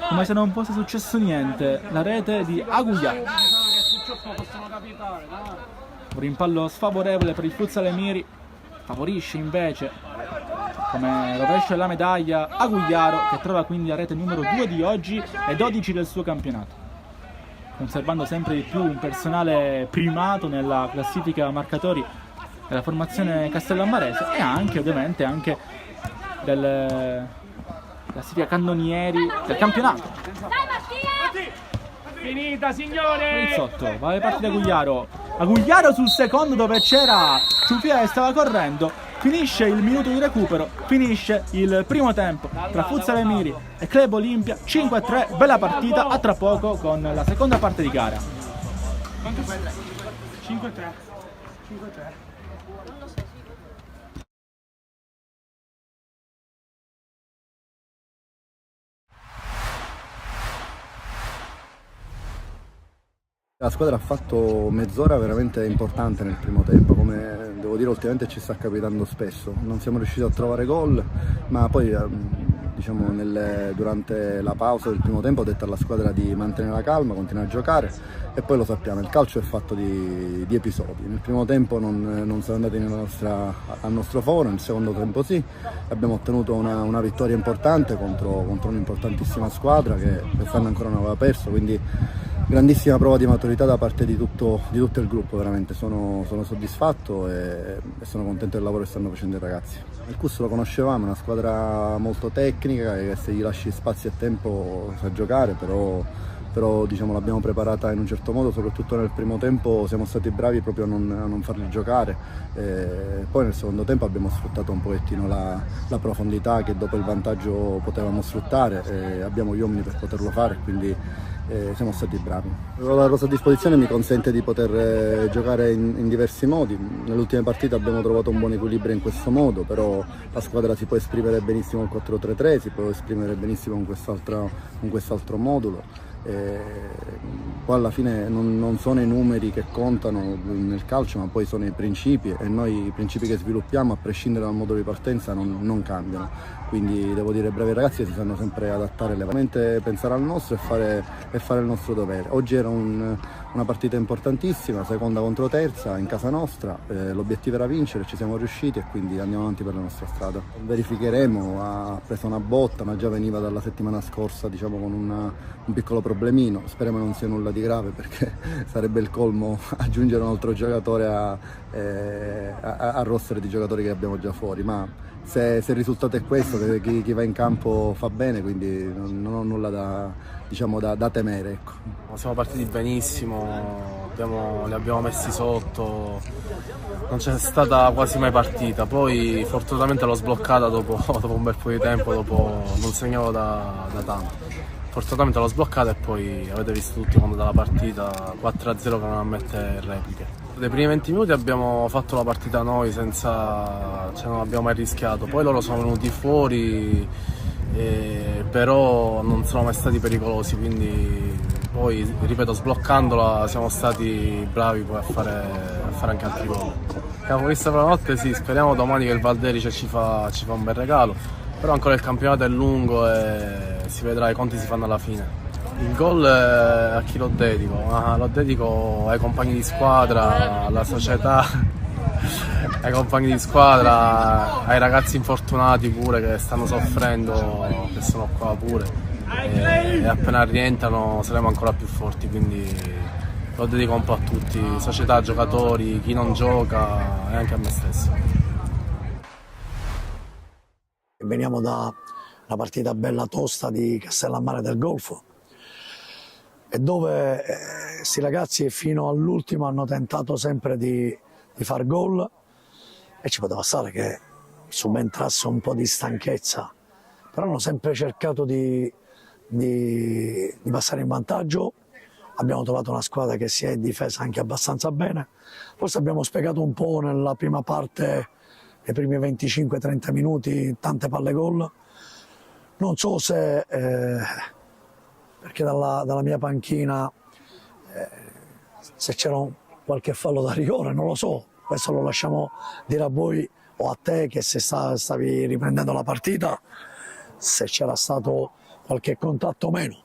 come se non fosse successo niente. La rete di Agugliaro. Un rimpallo sfavorevole per il Futsal Emiri, favorisce invece come rovescio della medaglia Agugliaro, che trova quindi la rete numero 2 di oggi e 12 del suo campionato, conservando sempre di più un personale primato nella classifica marcatori della formazione castellammarese e anche ovviamente anche del classifica cannonieri del campionato. Finita, signore! Sotto, va alle partite Agugliaro sul secondo dove c'era Ciufia che stava correndo. Finisce il minuto di recupero, finisce il primo tempo tra Futsal Emiri e Club Olimpia, 5-3, bella partita, a tra poco con la seconda parte di gara. 5-3. La squadra ha fatto mezz'ora veramente importante nel primo tempo, come devo dire ultimamente ci sta capitando spesso. Non siamo riusciti a trovare gol, ma poi diciamo durante la pausa del primo tempo ho detto alla squadra di mantenere la calma, continuare a giocare e poi lo sappiamo, il calcio è fatto di episodi. Nel primo tempo non siamo andati al nostro favore, nel secondo tempo sì, abbiamo ottenuto una vittoria importante contro un'importantissima squadra che quest'anno ancora non aveva perso, quindi grandissima prova di maturità da parte di tutto il gruppo, veramente sono soddisfatto e sono contento del lavoro che stanno facendo i ragazzi. Il CUS lo conoscevamo, è una squadra molto tecnica che se gli lasci spazio e tempo sa giocare, però diciamo, l'abbiamo preparata in un certo modo, soprattutto nel primo tempo siamo stati bravi proprio a non farli giocare, poi nel secondo tempo abbiamo sfruttato un pochettino la profondità che dopo il vantaggio potevamo sfruttare, abbiamo gli uomini per poterlo fare, quindi siamo stati bravi. La rosa a disposizione mi consente di poter giocare in diversi modi. Nelle ultime partite abbiamo trovato un buon equilibrio in questo modo, però la squadra si può esprimere benissimo al 4-3-3, si può esprimere benissimo con quest'altro modulo. Poi alla fine non sono i numeri che contano nel calcio, ma poi sono i principi, e noi i principi che sviluppiamo, a prescindere dal modulo di partenza, non cambiano. Quindi devo dire, bravi ragazzi che si sanno sempre adattare, veramente pensare al nostro e fare il nostro dovere. Oggi era un una partita importantissima, seconda contro terza in casa nostra, l'obiettivo era vincere, ci siamo riusciti e quindi andiamo avanti per la nostra strada. Verificheremo, ha preso una botta ma già veniva dalla settimana scorsa diciamo con un piccolo problemino, speriamo non sia nulla di grave perché sarebbe il colmo aggiungere un altro giocatore al roster di giocatori che abbiamo già fuori, ma se il risultato è questo, chi va in campo fa bene, quindi non ho nulla da temere. Ecco. Siamo partiti benissimo, li abbiamo messi sotto, non c'è stata quasi mai partita, poi fortunatamente l'ho sbloccata dopo un bel po' di tempo, non segnavo da tanto. Fortunatamente l'ho sbloccata e poi avete visto tutti quando dalla partita 4-0 che non ammette repliche. Nei primi 20 minuti abbiamo fatto la partita noi non abbiamo mai rischiato, poi loro sono venuti fuori, però non sono mai stati pericolosi, quindi poi ripeto sbloccandola siamo stati bravi poi a fare anche altri gol. Capolista per la notte sì, speriamo domani che il Valderice ci fa un bel regalo, però ancora il campionato è lungo e si vedrà, i conti si fanno alla fine. Il gol a chi lo dedico? Lo dedico ai compagni di squadra, alla società, ai compagni di squadra, ai ragazzi infortunati pure che stanno soffrendo, che sono qua pure e appena rientrano saremo ancora più forti, quindi lo dedico un po' a tutti, società, giocatori, chi non gioca e anche a me stesso. Veniamo da una partita bella tosta di Castellammare del Golfo, e dove questi ragazzi fino all'ultimo hanno tentato sempre di far gol e ci poteva stare che subentrasse un po' di stanchezza, però hanno sempre cercato di passare in vantaggio. Abbiamo trovato una squadra che si è difesa anche abbastanza bene, forse abbiamo spiegato un po' nella prima parte, nei primi 25-30 minuti, tante palle gol. Non so se perché dalla mia panchina se c'era qualche fallo da rigore, non lo so, questo lo lasciamo dire a voi o a te che se stavi riprendendo la partita, se c'era stato qualche contatto o meno,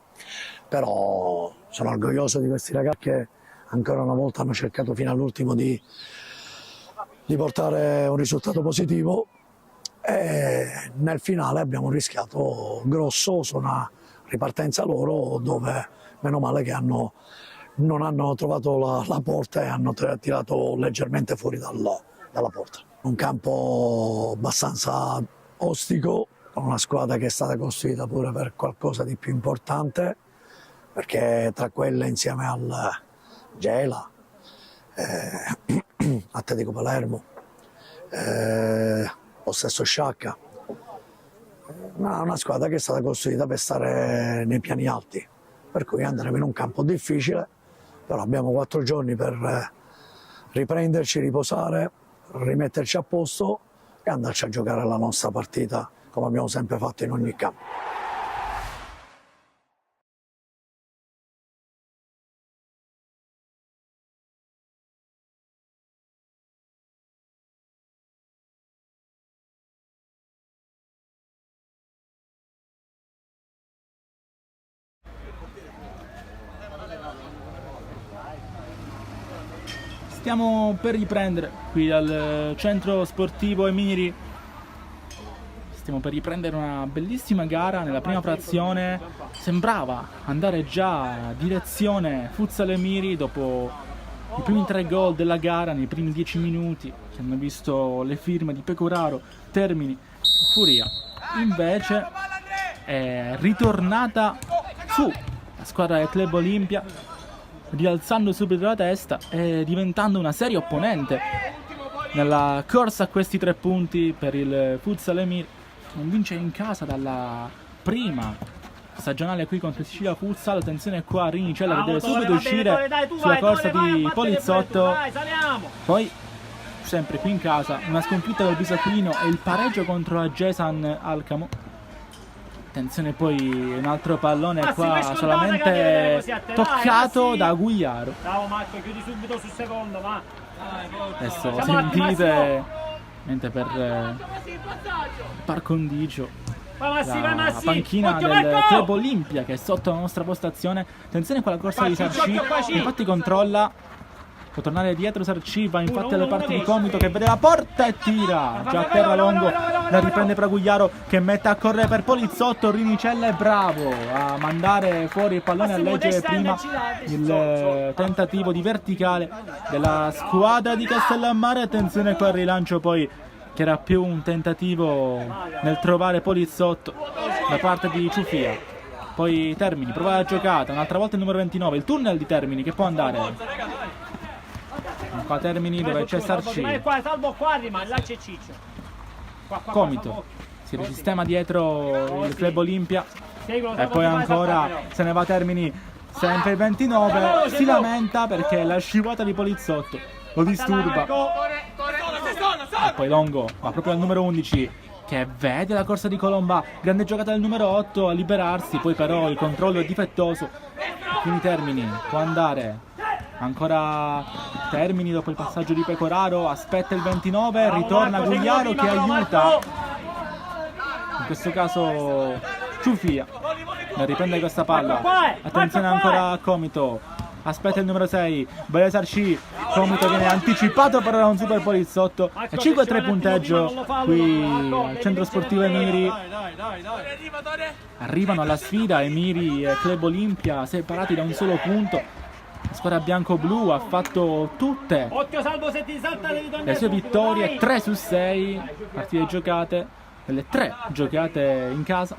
però sono orgoglioso di questi ragazzi che ancora una volta hanno cercato fino all'ultimo di portare un risultato positivo e nel finale abbiamo rischiato grosso su una ripartenza loro dove meno male che non hanno trovato la porta e hanno tirato leggermente fuori dalla porta. Un campo abbastanza ostico, con una squadra che è stata costruita pure per qualcosa di più importante, perché tra quelle insieme al Gela, Atletico Palermo, lo stesso Sciacca, una squadra che è stata costruita per stare nei piani alti, per cui andremo in un campo difficile, però abbiamo 4 giorni per riprenderci, riposare, rimetterci a posto e andarci a giocare la nostra partita come abbiamo sempre fatto in ogni campo. Stiamo per riprendere qui dal centro sportivo Emiri. Stiamo per riprendere una bellissima gara. Nella prima frazione sembrava andare già direzione Futsal Emiri dopo i primi 3 gol della gara nei primi 10 minuti che hanno visto le firme di Pecoraro, Termini, Furia. Invece è ritornata su la squadra del Club Olimpia, rialzando subito la testa e diventando una seria opponente nella corsa a questi 3 punti per il Futsal Emiri. Non vince in casa dalla prima stagionale qui contro il Sicilia Futsal. Attenzione qua, Rinicella che deve subito uscire sulla corsa di Polizzotto. Poi sempre qui in casa una sconfitta del Bisaquino e il pareggio contro la Gesan Alcamo. Attenzione poi un altro pallone qua solamente toccato da Gugliaro. Bravo Marco, chiudi subito sul secondo, va. Adesso sentite mentre per par condicio la panchina del Club Olimpia che è sotto la nostra postazione. Attenzione qua la corsa di Sarci, infatti controlla, può tornare dietro Sarci, va infatti alle parti di Comito che vede la porta e tira, già a terra Longo, la riprende Pragugliaro che mette a correre per Polizzotto, Rinicella è bravo a mandare fuori il pallone, a leggere prima il tentativo di verticale della squadra di Castellammare. Attenzione qua al rilancio poi, che era più un tentativo nel trovare Polizzotto da parte di Ciufia. Poi Termini, prova la giocata, un'altra volta il numero 29, il tunnel di Termini che può andare. Qua Termini dove c'è Sarci. Salvo qua rimane, là c'è Ciccio. Comito si risistema dietro il Club Olimpia e poi ancora se ne va Termini, sempre il 29 si lamenta perché la scivolata di Polizzotto lo disturba. E poi Longo va proprio al numero 11 che vede la corsa di Colomba, grande giocata del numero 8 a liberarsi, poi però il controllo è difettoso, quindi Termini può andare. Ancora Termini dopo il passaggio di Pecoraro, aspetta il 29, ritorna Gugliaro che aiuta, in questo caso Ciufia, riprende questa palla, attenzione ancora a Comito, aspetta il numero 6, Bele Sarci, Comito viene anticipato però da un super Polizzotto e 5-3 punteggio qui al centro sportivo Emiri. Arrivano alla sfida Emiri e Club Olimpia separati da un solo punto. La squadra bianco-blu ha fatto tutte le sue vittorie, 3 su 6 partite giocate, delle 3 giocate in casa.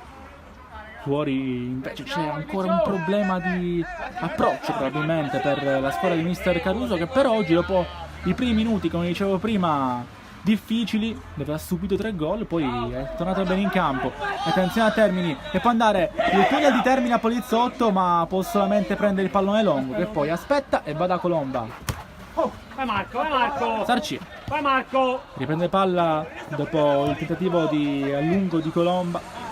Fuori invece c'è ancora un problema di approccio probabilmente per la squadra di mister Caruso, che però oggi dopo i primi minuti, come dicevo prima, difficili, dove ha subito 3 gol, poi è tornato bene in campo. Attenzione a Termini che può andare il tunnel di Termini a Polizzotto, ma può solamente prendere il pallone Longo che poi aspetta e va da Colomba. Vai Marco! Sarci Vai Marco! riprende palla dopo il tentativo di allungo di Colomba.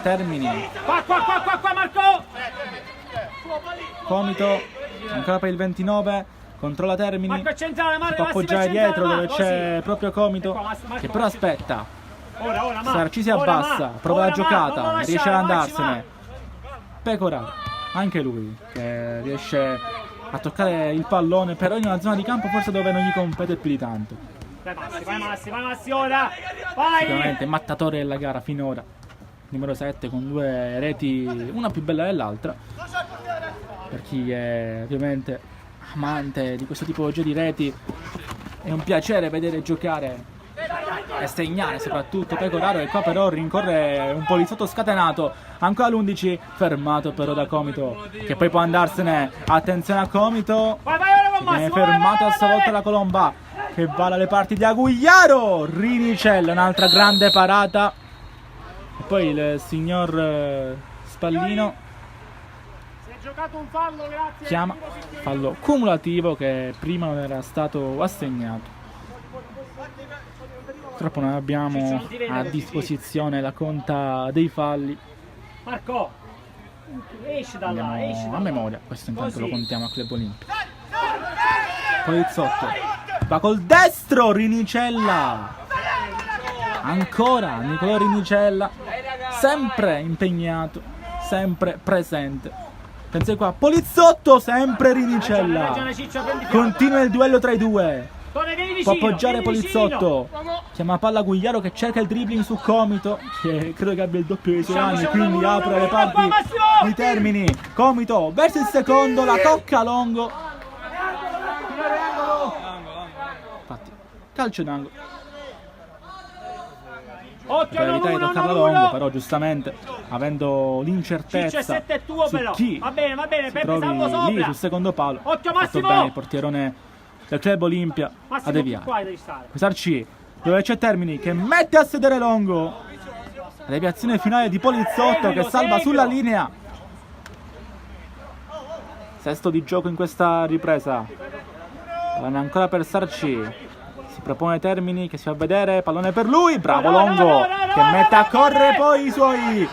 Termini, Qua Marco! Comito ancora per il 29, controlla Termini, Marco è centrale, si può appoggiare dietro dove c'è proprio Comito Marco, che però aspetta. Ora Sarci si abbassa, prova la giocata, riesce ad andarsene. Pecora, anche lui che riesce a toccare il pallone, però in una zona di campo forse dove non gli compete più di tanto. Vai Massi ora! Vai! Sicuramente mattatore della gara finora, numero 7 con 2 reti, una più bella dell'altra. Per chi è ovviamente amante di questo tipologia di reti è un piacere vedere giocare e segnare soprattutto Pecoraro, e qua però rincorre un Polizzotto scatenato, ancora l'11 fermato però da Comito che poi può andarsene. Attenzione a Comito, viene fermato a sua volta la Colomba che va dalle parti di Agugliaro. Rinicella, un'altra grande parata, e poi il signor Spallino chiama fallo cumulativo che prima non era stato assegnato. Purtroppo non abbiamo a disposizione la conta dei falli. Marco, esci da là, a memoria, questo intanto lo contiamo a Club Olimpia. Polizzotto va col destro, Rinicella, ancora Nicolò Rinicella, sempre impegnato, sempre presente. Pensate qua, Polizzotto, sempre Rinicella, continua il duello tra i due. Può appoggiare Polizzotto, chiama palla Gugliaro che cerca il dribbling su Comito che credo che abbia il doppio dei suoi anni, quindi apre le parti di Termini. Comito verso il secondo, la tocca Longo, infatti calcio d'angolo per evitare di toccarla Longo, però giustamente avendo l'incertezza su chi va bene, si trovi lì sul secondo palo, ha fatto bene il portierone del Club Olimpia a deviare. Sarci dove c'è Termini che mette a sedere Longo, la deviazione finale di Polizzotto che salva sulla linea. Sesto di gioco in questa ripresa, pallone ancora per Sarci, si propone Termini che si fa vedere, pallone per lui, bravo Longo che mette a correre poi i suoi.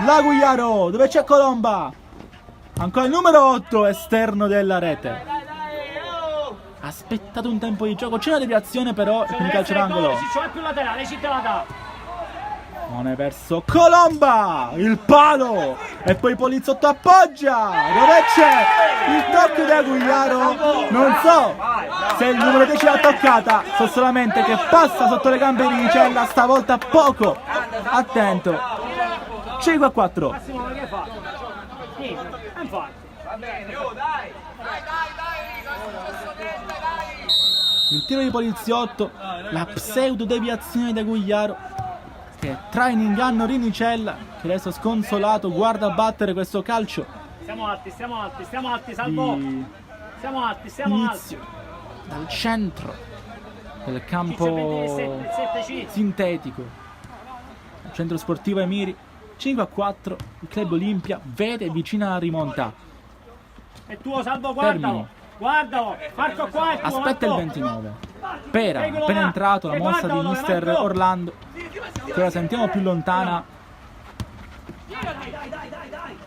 La Gugliaro dove c'è Colomba, ancora il numero 8 esterno della rete. Ha aspettato un tempo di gioco, c'è una deviazione però, e quindi calcio d'angolo. Non è verso Colomba, il palo, e poi Poliziotto appoggia, dove c'è il tocco di Agugliaro, non so se il numero 10 l'ha toccata, so solamente che passa sotto le gambe di Nicella, stavolta poco attento. 5-4. Massimo, che fa? Niente, infatti. Il tiro di Poliziotto, la pseudo deviazione di Agugliaro che trae in inganno Rinicella, che adesso sconsolato guarda battere questo calcio Stiamo alti, Salvo. di Stiamo alti. inizio dal centro del campo sintetico, al centro sportivo Emiri. 5-4, il Club Olimpia vede vicina la rimonta. È tuo, Salvo, guardalo. Guardalo. Marco qua, è tuo. Aspetta il Marco. 29. Pera, appena entrato, la mossa di mister Orlando, che ora sentiamo più lontana.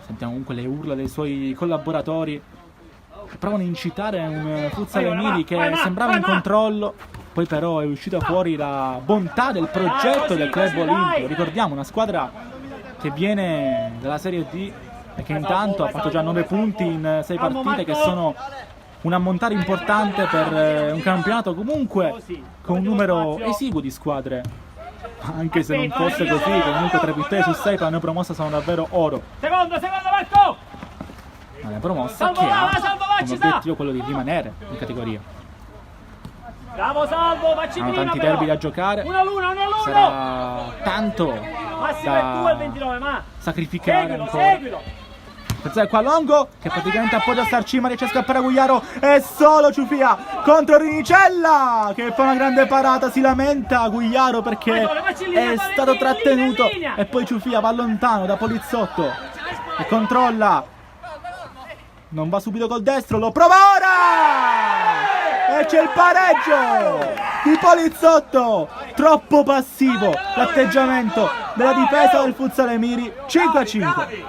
Sentiamo comunque le urla dei suoi collaboratori che provano a incitare un Futsal Emiri che sembrava in controllo, poi però è uscita fuori la bontà del progetto del Club Olimpio. Ricordiamo, una squadra che viene dalla Serie D e che intanto ha fatto già 9 punti in 6 partite, che sono un ammontare importante per un campionato comunque con un numero esiguo di squadre. Anche se non fosse così, comunque 3 vittorie su 6 per la neopromossa sono davvero oro. Secondo, Marco. La neopromossa che ha come obiettivo quello di rimanere in categoria. Bravo Salvo, facci Hanno prima tanti però. derby da giocare, 1-1. sarà tanto Massimo è tuo il da 29, ma sacrificare ancora. seguilo. Pensate qua Longo che praticamente appoggia Starcima, riesce a scappare Agugliaro, e solo Ciufia contro Rinicella che fa una grande parata, si lamenta Agugliaro perché è stato trattenuto, e poi Ciufia va lontano da Poliziotto e controlla, non va subito col destro, lo prova ora e c'è il pareggio di Poliziotto. Troppo passivo l'atteggiamento della difesa del Futsal Emiri. 5-5.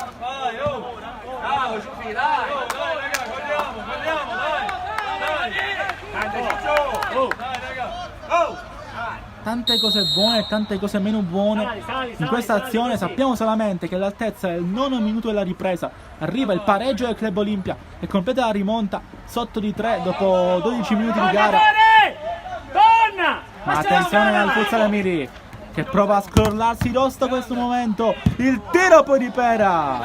Tante cose buone e tante cose meno buone in questa azione. Sappiamo solamente che all'altezza del 9° minuto della ripresa arriva il pareggio del Club Olimpia e completa la rimonta sotto di 3 dopo 12 minuti di gara. Ma attenzione al Futsal Emiri che prova a scrollarsi d'osto questo momento. Il tiro poi di Pera.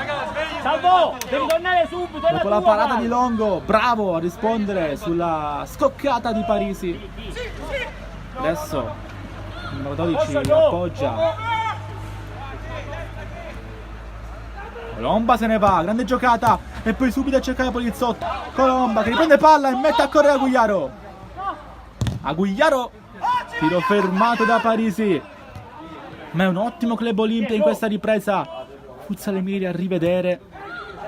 Salvo, devi tornare subito. Dopo la parata di Longo, bravo a rispondere sulla scoccata di Parisi. Adesso il numero 12 appoggia. Colomba se ne va, grande giocata, e poi subito a cercare Poliziotto. Colomba che riprende palla e mette a correre Agugliaro. Agugliaro, tiro fermato da Parisi. Ma è un ottimo Club Olimpia in questa ripresa. Futsal Emiri a rivedere,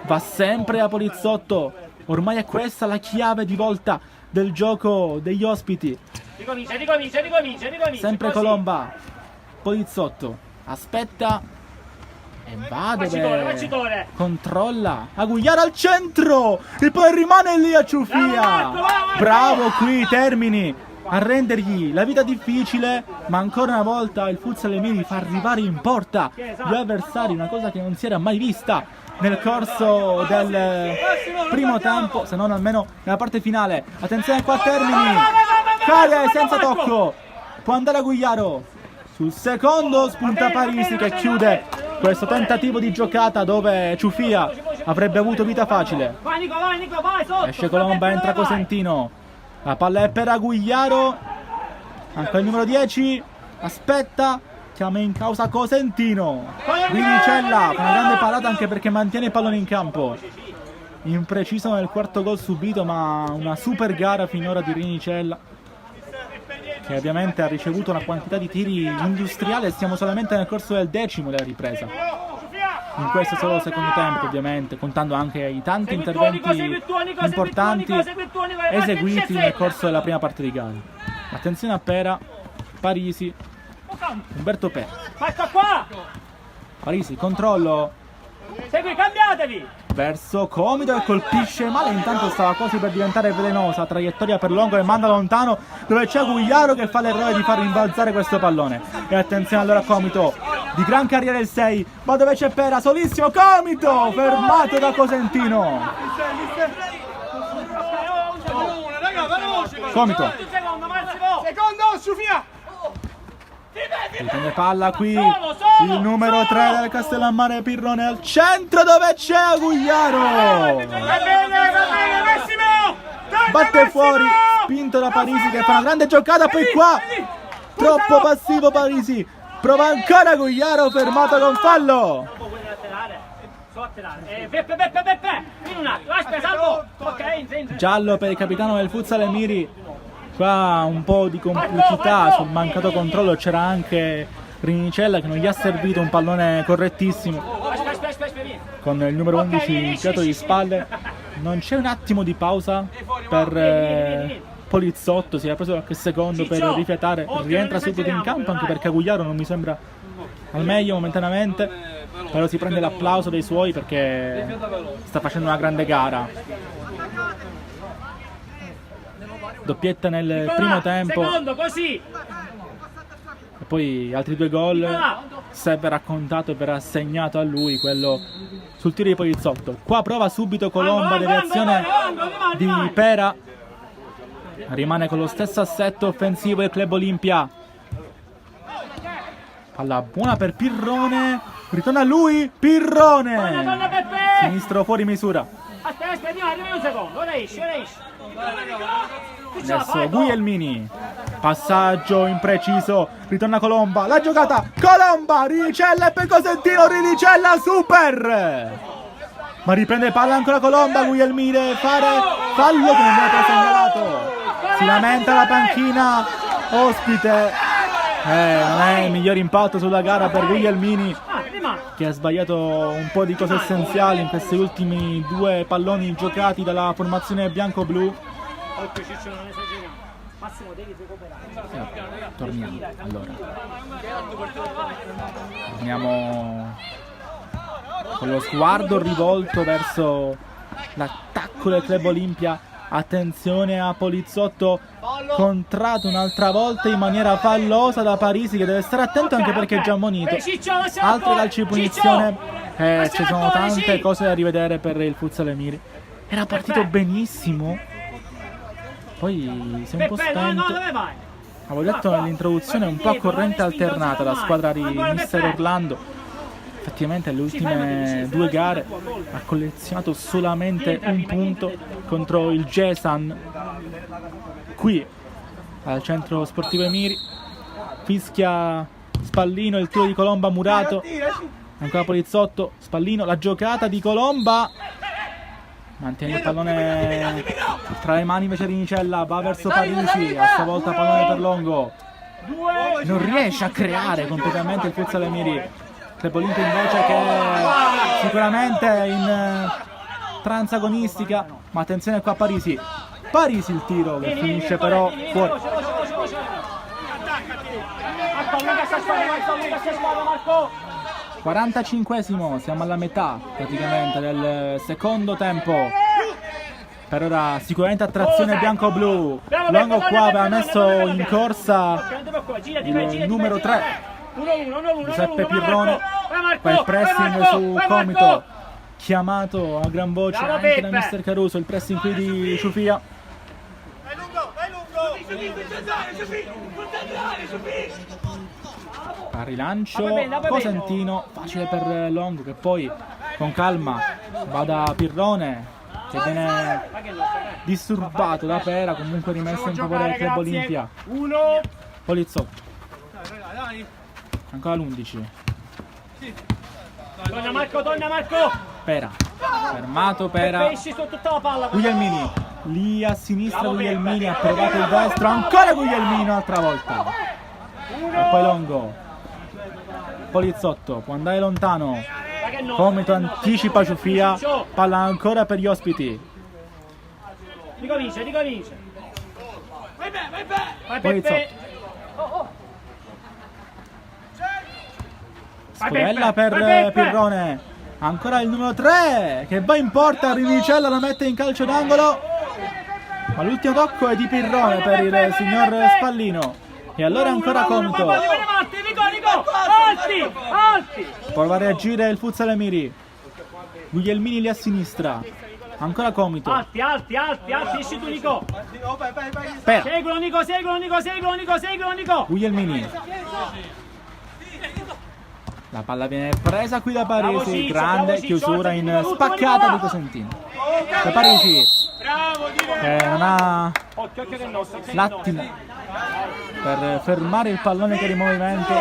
va sempre a Poliziotto. Ormai è questa la chiave di volta del gioco degli ospiti. Ricomincia. Sempre così. Colomba, Poliziotto aspetta e va dove Facitore. controlla. Agugliaro al centro, e poi rimane lì a Ciufia. Bravo qui Termini a rendergli la vita difficile, ma ancora una volta il Futsal Emiri fa arrivare in porta gli avversari, una cosa che non si era mai vista nel corso del primo tempo, se non almeno nella parte finale. Attenzione qua Termini, cade senza tocco, può andare Agugliaro. Sul secondo spunta Parisi che chiude questo tentativo di giocata dove Ciufia avrebbe avuto vita facile. Vai Nico, vai sotto. Esce Colomba, entra Cosentino. La palla è per Agugliaro. Ancora il numero 10. Aspetta. Chiama in causa Cosentino. Rinicella fa una grande parata anche perché mantiene il pallone in campo. Impreciso nel quarto gol subito, ma una super gara finora di Rinicella, che ovviamente ha ricevuto una quantità di tiri industriale. Siamo solamente nel corso del 10° della ripresa. In questo solo secondo tempo, ovviamente, contando anche i tanti interventi importanti eseguiti nel corso della prima parte di gara. Attenzione a Pera, Parisi, Umberto Pera. Marco qua. Parisi, controllo Segui, cambiatevi. verso Comido e colpisce male. Intanto stava quasi per diventare velenosa. Traiettoria per Longo e manda lontano, dove c'è Agugliaro che fa l'errore di far rimbalzare questo pallone. E attenzione allora Comido, di gran carriera il 6, ma dove c'è Pera, solissimo, Comito, fermato da Cosentino. Comito. Secondo, Sofia! Riprende palla qui il numero 3 del Castellammare, Pirrone al centro dove c'è Agugliaro. Va bene, Massimo! Batte fuori, spinto da Parisi che fa una grande giocata, poi qua troppo passivo Parisi, prova ancora Agugliaro, fermato con fallo. Beppe! Un attimo, aspetta, salvo! Ok, Giallo per il capitano del Futsal Emiri. Qua un po' di complicità sul mancato controllo, c'era anche Rinicella che non gli ha servito un pallone correttissimo con il numero 11 tirato di spalle. Non c'è un attimo di pausa per Polizzotto, si è preso qualche secondo per rifiatare, rientra subito in campo anche perché Agugliaro non mi sembra al meglio momentaneamente, però si prende l'applauso dei suoi perché sta facendo una grande gara. Doppietta nel primo tempo secondo, così. e poi altri 2 gol. Serve raccontato per assegnato a lui quello sul tiro di Polizzotto. Qua prova subito Colomba, deviazione di Pera, rimane con lo stesso assetto offensivo il Club Olimpia. Palla buona per Pirrone, ritorna a lui, Pirrone, sinistro fuori misura. Aspetta, arriva un secondo, ora esci. Adesso Guglielmini, passaggio impreciso, ritorna Colomba, la giocata, Colomba, Rinicella e poi Cosentino, Rinicella super! Ma riprende palla ancora Colomba, Guglielmini deve fare fallo che non viene segnalato. Si lamenta la panchina ospite, non è il miglior impatto sulla gara per Guglielmini, che ha sbagliato un po' di cose essenziali in questi ultimi 2 palloni giocati dalla formazione bianco-blu. Torniamo allora. Torniamo con lo sguardo rivolto verso l'attacco del Club Olimpia. Attenzione a Polizzotto, contratto un'altra volta in maniera fallosa da Parisi, che deve stare attento anche perché è già ammonito. Altri calci di punizione, ci sono tante cose da rivedere per il Futsal Emiri. Era partito benissimo, poi si è un po' spento. Avevo detto nell'introduzione un po' a corrente alternata la squadra di Mister Orlando. Effettivamente alle ultime 2 gare ha collezionato solamente un punto contro il Gesan qui al centro sportivo Emiri. Fischia Spallino, il tiro di Colomba murato, ancora Polizzotto, Spallino, la giocata di Colomba, mantiene il pallone tra le mani invece di Rinicella, va verso Parisi, a stavolta pallone per Longo, non riesce a creare completamente il Futsal Emiri. Club Olimpia invece che sicuramente in tranza agonistica, ma attenzione qua a Parisi il tiro che finisce però fuori. 45esimo, siamo alla metà praticamente del secondo tempo. Per ora sicuramente attrazione bianco-blu. Longo qua aveva messo in corsa il numero 3 Giuseppe Pirrone, poi il pressing su Comito, chiamato a gran voce anche da Mister Caruso, il pressing qui di Ciufia. Al rilancio Cosentino, facile per Longo che poi con calma va da Pirrone, che viene disturbato da Pera, comunque rimesso in favore del Club Olimpia. Polizzotto, ancora l'11. Torna Marco! Pera, fermato Pera. Guglielmini, lì a sinistra Guglielmini, ha provato il destro, ancora Guglielmini un'altra volta. E poi Longo. Polizzotto, può andare lontano. Comito anticipa Ciufia, palla ancora per gli ospiti. Ricomincia. Vai Polizzotto. Scudella per Pirrone, ancora il numero 3 che va in porta, Rinicella la mette in calcio d'angolo, ma l'ultimo tocco è di Pirrone per il signor Spallino. E allora ancora Comito. alti, alti. Prova a reagire il Futsal Emiri. Guglielmini lì a sinistra. Ancora Comito. Alti, alti, alti, alti, esci tu Nico. Pera. Seguilo Nico, seguilo Nico, seguilo Nico, seguilo Nico. Guglielmini. La palla viene presa qui da Parisi. Grande chiusura in spaccata di Cosentino. Da Parisi. Non ha l'attimo per fermare il pallone che era in movimento.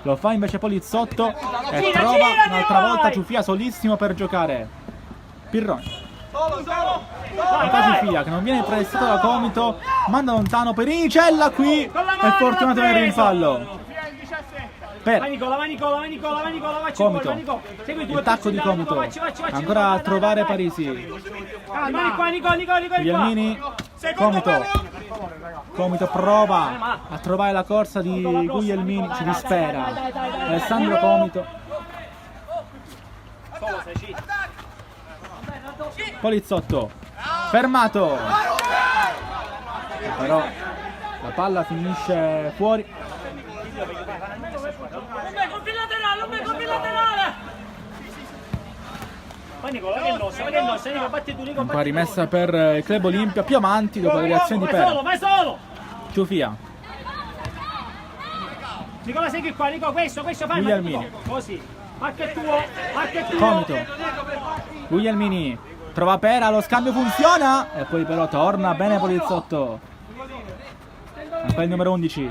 Lo fa invece Polizzotto e trova un'altra volta Ciufia solissimo per giocare. Pirroni. Ancora Ciufia che non viene prestato da Comito. Manda lontano per Inicella qui. È fortunato nel rimpallo. Vai Nicola, vai Nicola, vai Nicola, vai Nicola, vai Comito. Segui Il tacco di Comito. Ancora a trovare Parisi. Vieni qua Nicola, Nicola, Nicola. Guglielmini. Comito. Comito prova a trovare la corsa di Guglielmini. Ci dispera Alessandro Comito. Polizzotto fermato, però la palla finisce fuori. Colpi laterale. Vai Nicola, che nossa, Nico, batti tu Nico. Un po' rimessa per il Club Olimpia, più avanti dopo le reazioni di Pera. Vai solo. Ciufia. Nicola segui qua, Nico, questo ferma. Guglielmini. Così. Anche tuo. Comito. Guglielmini. Trova Pera, lo scambio funziona e poi però torna bene Polizzotto. Ancora il numero 11.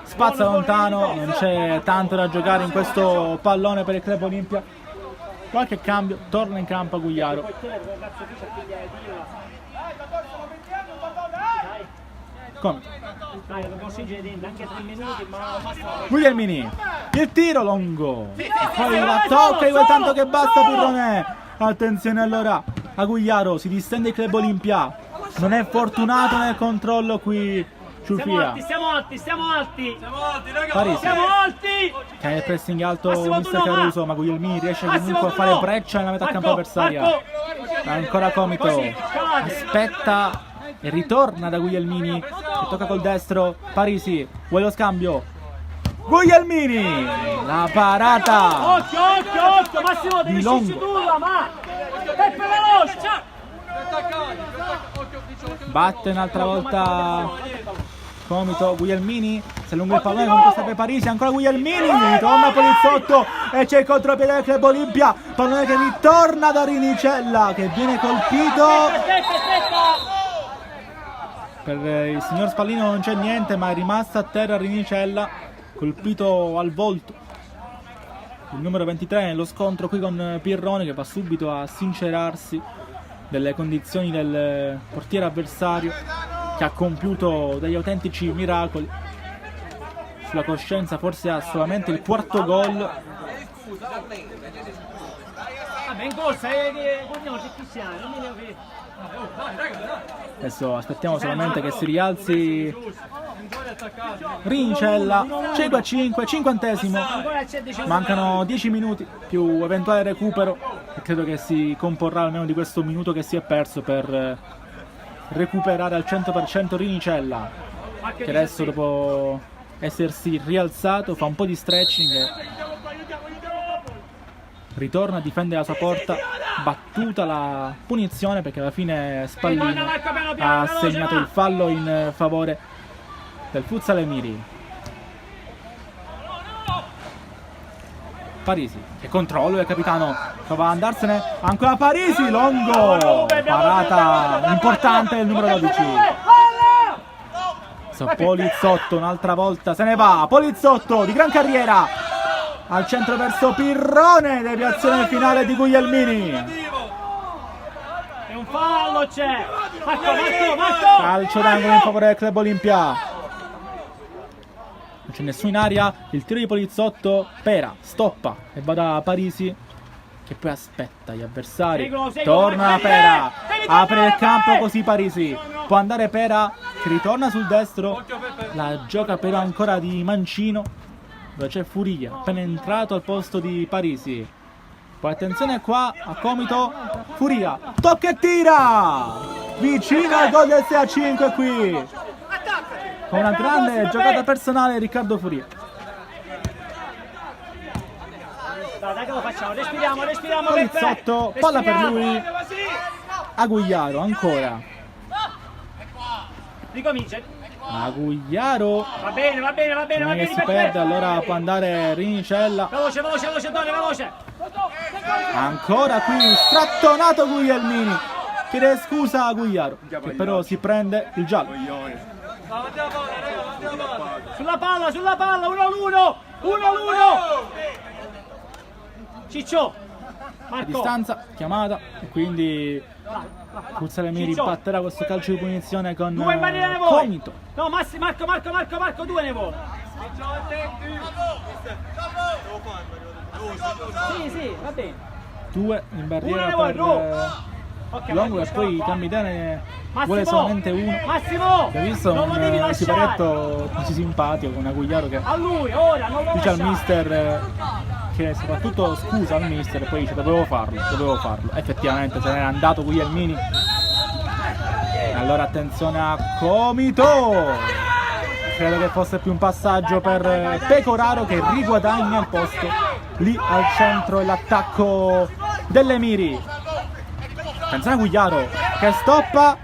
Spazza lontano, non c'è tanto da giocare in questo pallone per il Club Olimpia. Qualche cambio, torna in campo Gugliaro. Comito. Guglielmini. Il tiro lungo. Poi la tocca e quel tanto che basta Pirronè. Attenzione allora a Gugliaro, si distende il Club Olimpia. Non è fortunato nel controllo qui Ciufia. Stiamo alti. Parisi. Siamo alti. Che è il pressing alto Massimo mister Bruno, Caruso, ma Guglielmini riesce Massimo comunque a fare Bruno. breccia nella metà campo Marco, avversaria. Marco. Ancora Comito. Così, calate. Aspetta e ritorna da Guglielmini. Che tocca col destro. Parisi, vuole lo scambio. Guglielmini, la parata Occhio, Massimo, devi di Longo. uscirci tu, ma Peppe veloce. Batte un'altra volta Comito. Guglielmini si allunga il pallone, comunque serve Parisi. Ancora Guglielmini, torna Polizzotto e c'è il contropiede del Club Olimpia. Pallone che ritorna da Rinicella che viene colpito. Aspetta. Per il signor Spallino non c'è niente, ma è rimasta a terra Rinicella, colpito al volto. Il numero 23 nello scontro qui con Pirroni, che va subito a sincerarsi delle condizioni del portiere avversario, che ha compiuto degli autentici miracoli. Sulla coscienza forse ha solamente il quarto gol. Vabbè, in corsa, guardiamo se chi siamo, non mi devo. Adesso aspettiamo solamente che si rialzi Rinicella. 5-5, 50esimo. Mancano 10 minuti più eventuale recupero e credo che si comporrà almeno di questo minuto che si è perso per recuperare al 100% Rinicella, che adesso dopo essersi rialzato fa un po' di stretching e ritorna a difendere la sua porta. Battuta la punizione perché alla fine Spallino ha segnato il fallo in favore del Futsal Emiri. Parisi che controllo il capitano, prova ad andarsene. Ancora Parisi, Longo, parata importante del numero 12. Polizzotto un'altra volta se ne va. Polizzotto di gran carriera al centro verso Pirrone, deviazione finale di Guglielmini. È un fallo, c'è. Marco. Calcio d'angolo in favore del Club Olimpia. Non c'è nessuno in aria. Il tiro di Polizzotto. Pera stoppa e va da Parisi, che poi aspetta gli avversari. Torna Pera, apre il campo così Parisi. Può andare Pera che ritorna sul destro. La gioca però ancora di mancino, dove c'è Furia, appena entrato al posto di Parisi. Poi attenzione qua a Comito. Furia, tocca e tira! Vicino al gol del 6-5 qui. Con una grande giocata personale Riccardo Furia. Dai che lo facciamo, respiriamo Polizzotto, palla per lui. Agugliaro ancora. Ricomincia. Agugliaro. Va bene, Non è che si perde, allora può andare Rinicella. Veloce, Donne, veloce. Ancora qui, strattonato Guglielmini. Chiede scusa a Agugliaro, che però si prende il giallo. Sulla palla, 1-1. Ciccio. A Marco. distanza, chiamata, e quindi Puzzalemiri batterà questo calcio di punizione con 2 in bandiera ne vuoi? Comito. No, Marco, 2 ne vuoi. Sì, va bene. 2 in barriera Uno ne per vuoi, Longo e poi Cambidene Massimo, vuole solamente uno. Massimo, Abbiamo visto non lo devi un lasciare. siparietto così simpatico con Agugliaro che A lui, ora, non lo dice al lasciare. mister che soprattutto scusa al mister e poi dice dovevo farlo. Effettivamente se n'era andato Guglielmini. Allora attenzione a Comito. Credo che fosse più un passaggio per Pecoraro che riguadagna il posto lì al centro e l'attacco delle Miri. Attenzione a Agugliaro che stoppa,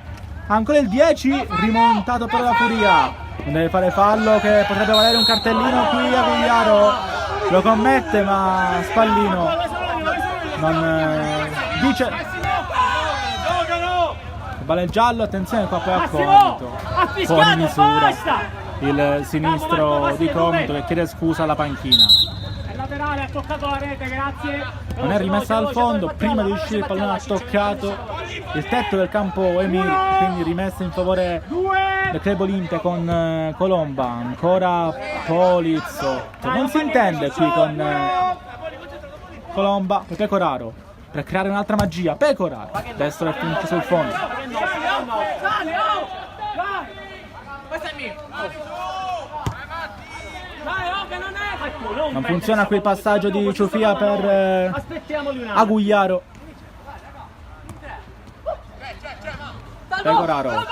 ancora il 10, rimontato per la Furia. Non deve fare fallo che potrebbe valere un cartellino qui Agugliaro. Lo commette ma Spallino non dice. Vale il giallo, attenzione qua poi a Comito. Fuori misura il sinistro di Comito che chiede scusa alla panchina. Laterale, ha toccato la rete, grazie. Non è rimessa al fondo, prima di uscire il pallone ha toccato il tetto del campo Emiri, quindi rimessa in favore del Club Olimpia con Colomba. Ancora Polizzotto, non si intende qui con Colomba per Pecoraro per creare un'altra magia. Pecoraro, destro e finisce sul fondo. Non funziona qui il passaggio di Ciufia per Agugliaro. Pecoraro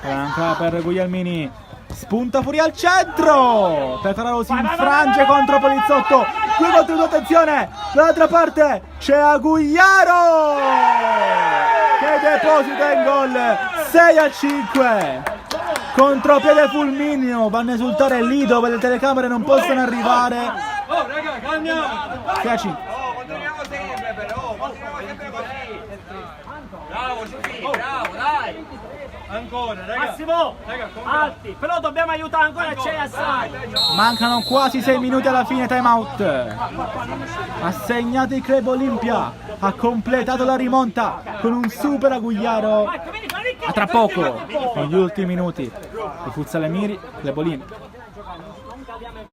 ancora per Guglielmini, spunta fuori al centro. Pecoraro si infrange contro Polizzotto. 2 contro 2, attenzione, dall'altra parte c'è Agugliaro che deposita in gol. 6-5 contro Piede Fulmineo. Vanno a esultare lì dove le telecamere non possono arrivare. 6-5. Continuiamo sempre però, sempre così. Bravo, bravo, dai. Ancora, ragazzi. Massimo, alti, però dobbiamo aiutare ancora, c'è assai. Mancano quasi 6 minuti alla fine, time out. Ha segnato il Club Olimpia, ha completato la rimonta con un super Agugliaro. A tra poco, negli ultimi minuti, il Futsal Emiri, Club Olimpia. Continuiamo,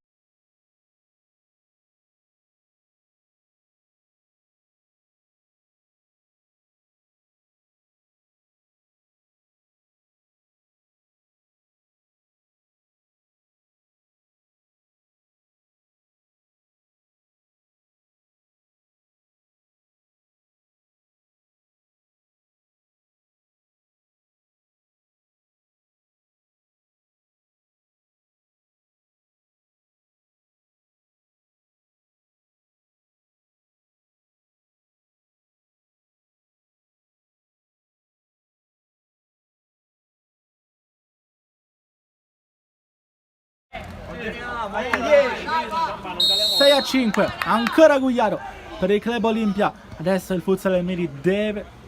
6-5, ancora Agugliaro per il Club Olimpia. Adesso il Futsal Emiri deve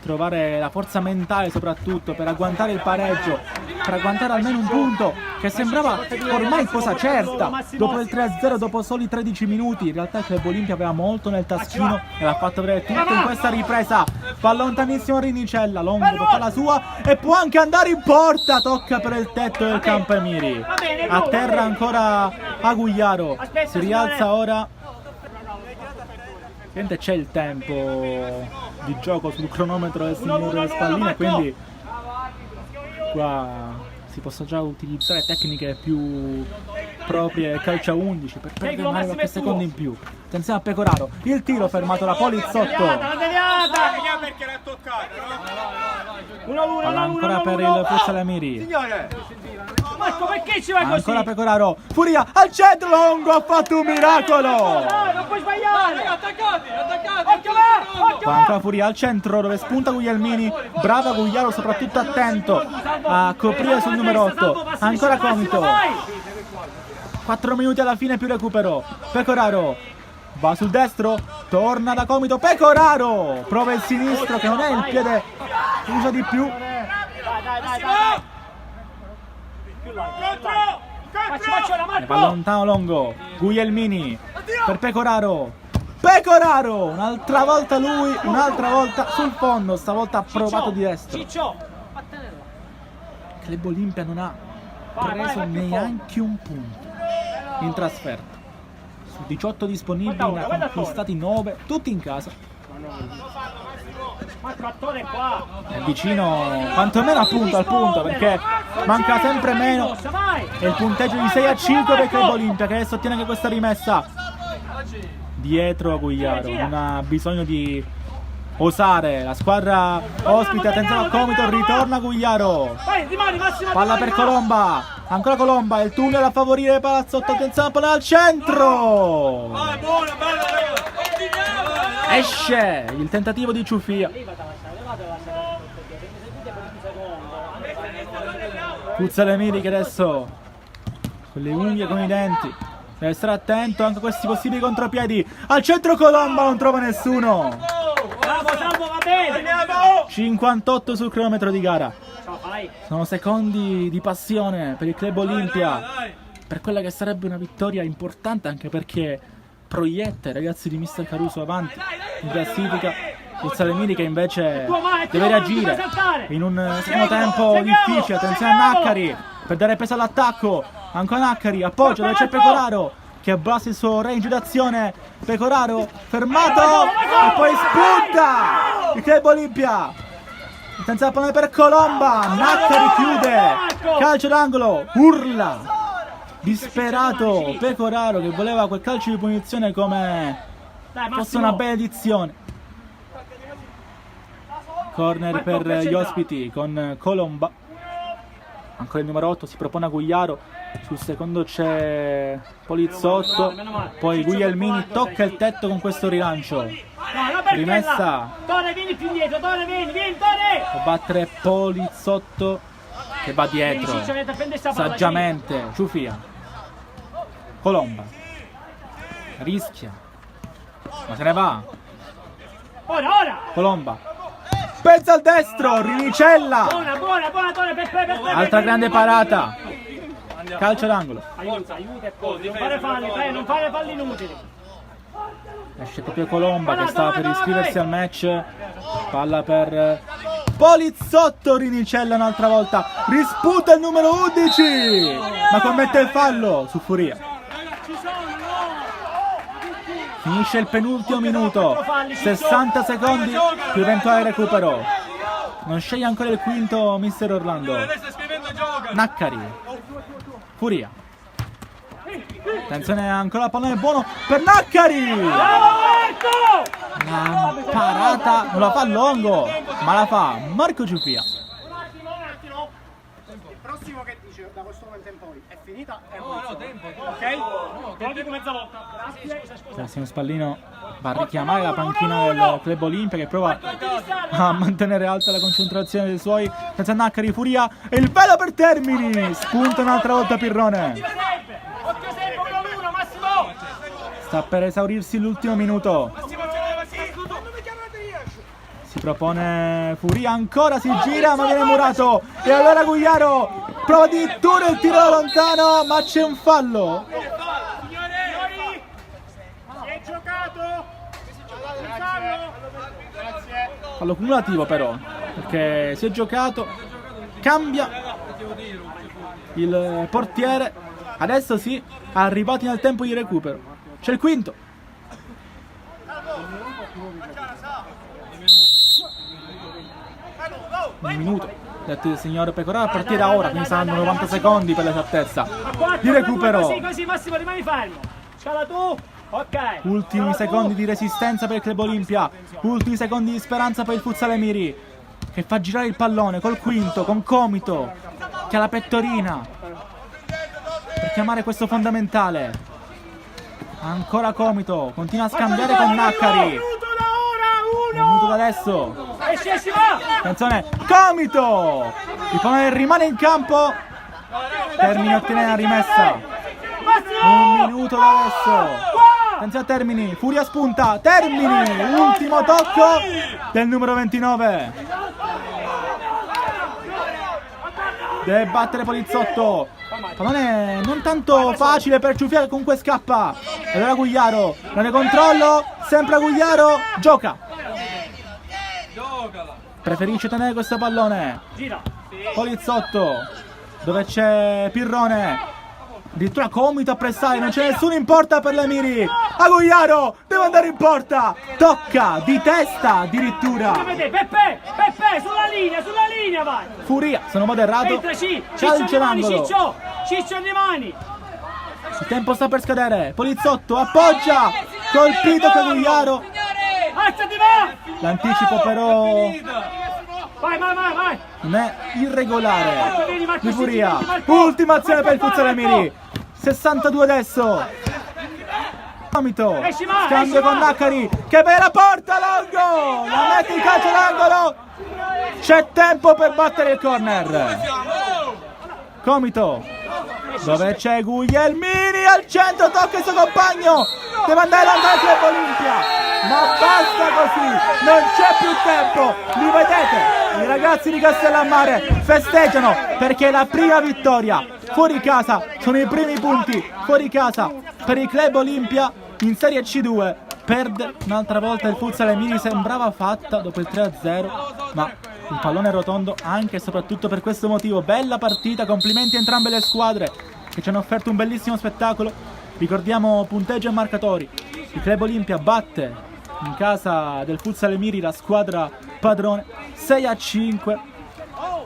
trovare la forza mentale soprattutto per agguantare il pareggio, per agguantare almeno un punto che sembrava ormai cosa certa dopo il 3-0, dopo soli 13 minuti. In realtà il Club Olimpia aveva molto nel taschino e l'ha fatto vedere tutto in questa ripresa. Va lontanissimo Rinicella, Longo può fare la sua e può anche andare in porta, tocca per il tetto del campo Emiri. A terra ancora Agugliaro, si rialza ora. C'è il tempo di gioco sul cronometro del signor Spallino, quindi qua si possono già utilizzare tecniche più proprie calcio a 11 per perdere magari qualche secondo in più. Attenzione a Pecoraro, il tiro fermato da Polizzotto. perché l'ha toccata, no? Ancora per il Futsal Emiri. Signore! Marco, perché ci vai così? Ancora Pecoraro, Furia al centro, Longo ha fatto un miracolo. No, non puoi sbagliare. Attaccati! Occhio là, occhio Poi là. ancora Furia al centro dove spunta Guglielmini, brava Gugliaro soprattutto attento a coprire sul numero 8, ancora Comito, 4 minuti alla fine più recupero, Pecoraro va sul destro, torna da Comito, Pecoraro prova il sinistro che non è il piede che usa di più, Faccio la ne va Marco. lontano Longo, Guglielmini per Pecoraro, un'altra volta lui, un'altra volta sul fondo, stavolta ha provato di destro. Ciccio. Club Olimpia non ha preso neanche un punto in trasferta. Su 18 disponibili ne ha conquistati 9, tutti in casa. Marco, attore qua. È vicino quantomeno appunto al punto perché manca sempre meno. Vai. E il punteggio di 6-5 per Club Olimpia che adesso ottiene anche questa rimessa. Dietro a Gugliaro, non ha bisogno di osare. La squadra ospite, attenzione a Comito, ritorna Gugliaro. Vai, rimani, Massimo. Palla per Colomba, ancora Colomba, il tunnel a favorire Palazzotto, attenzione, palla al centro. Buona, bella, Esce il tentativo di Ciufia. Puzzalemiri che adesso con le unghie, con i denti deve stare attento anche a questi possibili contropiedi. Al centro Colomba, non trova nessuno. Bravo, Salvo, va bene. 58 sul cronometro di gara. Vai. Sono secondi di passione per il Club Olimpia, per quella che sarebbe una vittoria importante anche perché proietta i ragazzi di Mister Caruso avanti in classifica. Il Salemini che invece deve reagire in un secondo tempo difficile. Attenzione a Naccari per dare peso all'attacco, ancora Naccari, appoggio dove c'è Pecoraro che abbassa il suo range d'azione. Pecoraro fermato e poi spunta il Club Olimpia. Attenzione a pallone per Colomba, Naccari chiude, calcio d'angolo, urla disperato Pecoraro che voleva quel calcio di punizione come fosse una benedizione. Corner per gli ospiti con Colomba, ancora il numero 8 si propone a Gugliaro, sul secondo c'è Polizzotto, poi Guglielmini tocca il tetto con questo rilancio. Rimessa, Tore, vieni più dietro, Tore, vieni, Tore! può battere Polizzotto che va dietro saggiamente. Ciufia, Colomba rischia ma se ne va. Ora! Colomba pensa al destro, Rinicella, Buona, Tore, per altra grande parata, calcio d'angolo. Aiuta e poi, non fare falli, non fare falli inutili. Esce proprio Colomba che stava per iscriversi al match. Palla per Polizzotto, Rinicella un'altra volta, risputa il numero 11 ma commette il fallo su Furia. Finisce il penultimo minuto, 60 secondi più eventuale recupero. Non sceglie ancora il quinto Mister Orlando. Naccari, Furia, attenzione ancora pallone buono per Naccari. La parata non la fa Longo ma la fa Marco Ciufia. Il prossimo che dice da questo momento in poi è finita? No, tempo. Ok? Lo dico mezza volta. Massimo Spallino va a richiamare la panchina del Club Olimpia che prova a mantenere alta la concentrazione dei suoi. Senza Naccari, Furia e il velo per Termini. Spunta un'altra volta Pirrone. Occhio sempre con uno, Massimo! Sta per esaurirsi l'ultimo minuto. Si propone Furia, ancora si gira ma viene murato. E allora Gugliaro prova addirittura il tiro da lontano ma c'è un fallo. Signori, si è giocato? Fallo cumulativo però, perché si è giocato, cambia il portiere, adesso sì, arrivati nel tempo di recupero. C'è il quinto. Un minuto, detto il signor Pecoraro, a partire da ora, quindi saranno 90 secondi per l'esattezza di recupero. Così, Massimo, rimani fermo. Scala tu. Ok. Ultimi secondi di resistenza per il Club Olimpia, ultimi secondi di speranza per il Futsal Emiri che fa girare il pallone col quinto, con Comito picchia la pettorina per chiamare questo fondamentale. Ancora Comito, continua a scambiare con Naccari. Un minuto da adesso. Attenzione, Comito! Il pallone rimane in campo. Termini ottiene la rimessa. Un minuto da adesso. Attenzione a Termini, Furia spunta, Termini, ultimo tocco del numero 29. Deve battere Poliziotto. Pallone non tanto facile per Ciufia che comunque scappa. E allora Gugliaro, grande controllo, sempre Gugliaro, gioca. Preferisce tenere questo pallone. Poliziotto, dove c'è Pirrone. Addirittura Comito a pressare, non c'è nessuno in porta per le Miri. Agugliaro deve andare in porta, tocca di testa addirittura. Peppe, sulla linea vai. Furia, sono moderato, calcia l'angolo. Ciccio di mani. Il tempo sta per scadere, Poliziotto appoggia, colpito Cagugliaro. L'anticipo però Vai. non è irregolare di Furia. Ultima azione per il Futsal Miri. 62 adesso. Comito, scambio con Naccari che per la porta Longo, la mette in calcio d'angolo. C'è tempo per battere il corner. Comito, dove c'è Guglielmini al centro, tocca il suo compagno, deve andare lontano il Club Olimpia, ma basta così, non c'è più tempo. Li vedete, i ragazzi di Castellammare festeggiano perché è la prima vittoria fuori casa, sono i primi punti fuori casa per il Club Olimpia in Serie C2. Perde un'altra volta il Futsal Miri, sembrava fatta dopo il 3-0, ma il pallone è rotondo anche e soprattutto per questo motivo. Bella partita, complimenti a entrambe le squadre che ci hanno offerto un bellissimo spettacolo. Ricordiamo punteggio e marcatori. Il Club Olimpia batte in casa del Futsal Miri la squadra padrone 6-5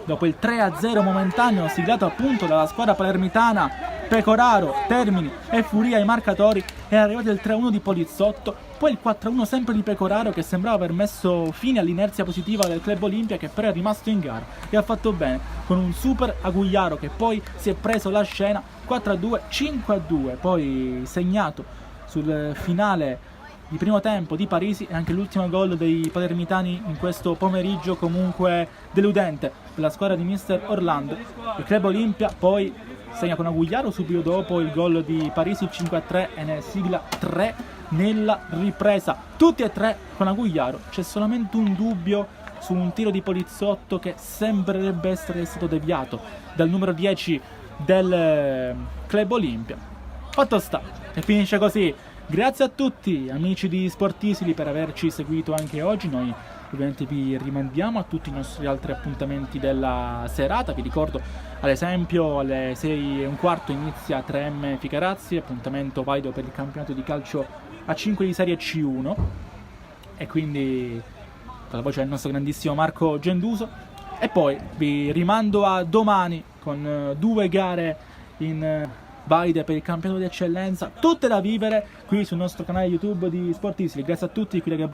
dopo il 3-0 momentaneo siglato appunto dalla squadra palermitana. Pecoraro, Termini e Furia ai marcatori, è arrivato il 3-1 di Poliziotto, poi il 4-1 sempre di Pecoraro che sembrava aver messo fine all'inerzia positiva del Club Olimpia, che però è rimasto in gara e ha fatto bene con un super Agugliaro che poi si è preso la scena. 4-2, 5-2 poi segnato sul finale di primo tempo di Parisi, e anche l'ultimo gol dei palermitani in questo pomeriggio comunque deludente per la squadra di mister Orlando. Il Club Olimpia poi segna con Agugliaro subito dopo il gol di Parisi, il 5-3, e ne sigla 3 nella ripresa, tutti e tre con Agugliaro. C'è solamente un dubbio su un tiro di Poliziotto che sembrerebbe essere stato deviato dal numero 10 del Club Olimpia. Fatto sta, e finisce così. Grazie a tutti amici di Sportisili per averci seguito anche oggi. Noi ovviamente vi rimandiamo a tutti i nostri altri appuntamenti della serata. Vi ricordo ad esempio alle 6:15 inizia 3M Ficarazzi, appuntamento valido per il campionato di calcio a 5 di Serie C1, e quindi con la voce del nostro grandissimo Marco Genduso. E poi vi rimando a domani con 2 gare in valide per il campionato di eccellenza, tutte da vivere qui sul nostro canale YouTube di Sportisili. Grazie a tutti, qui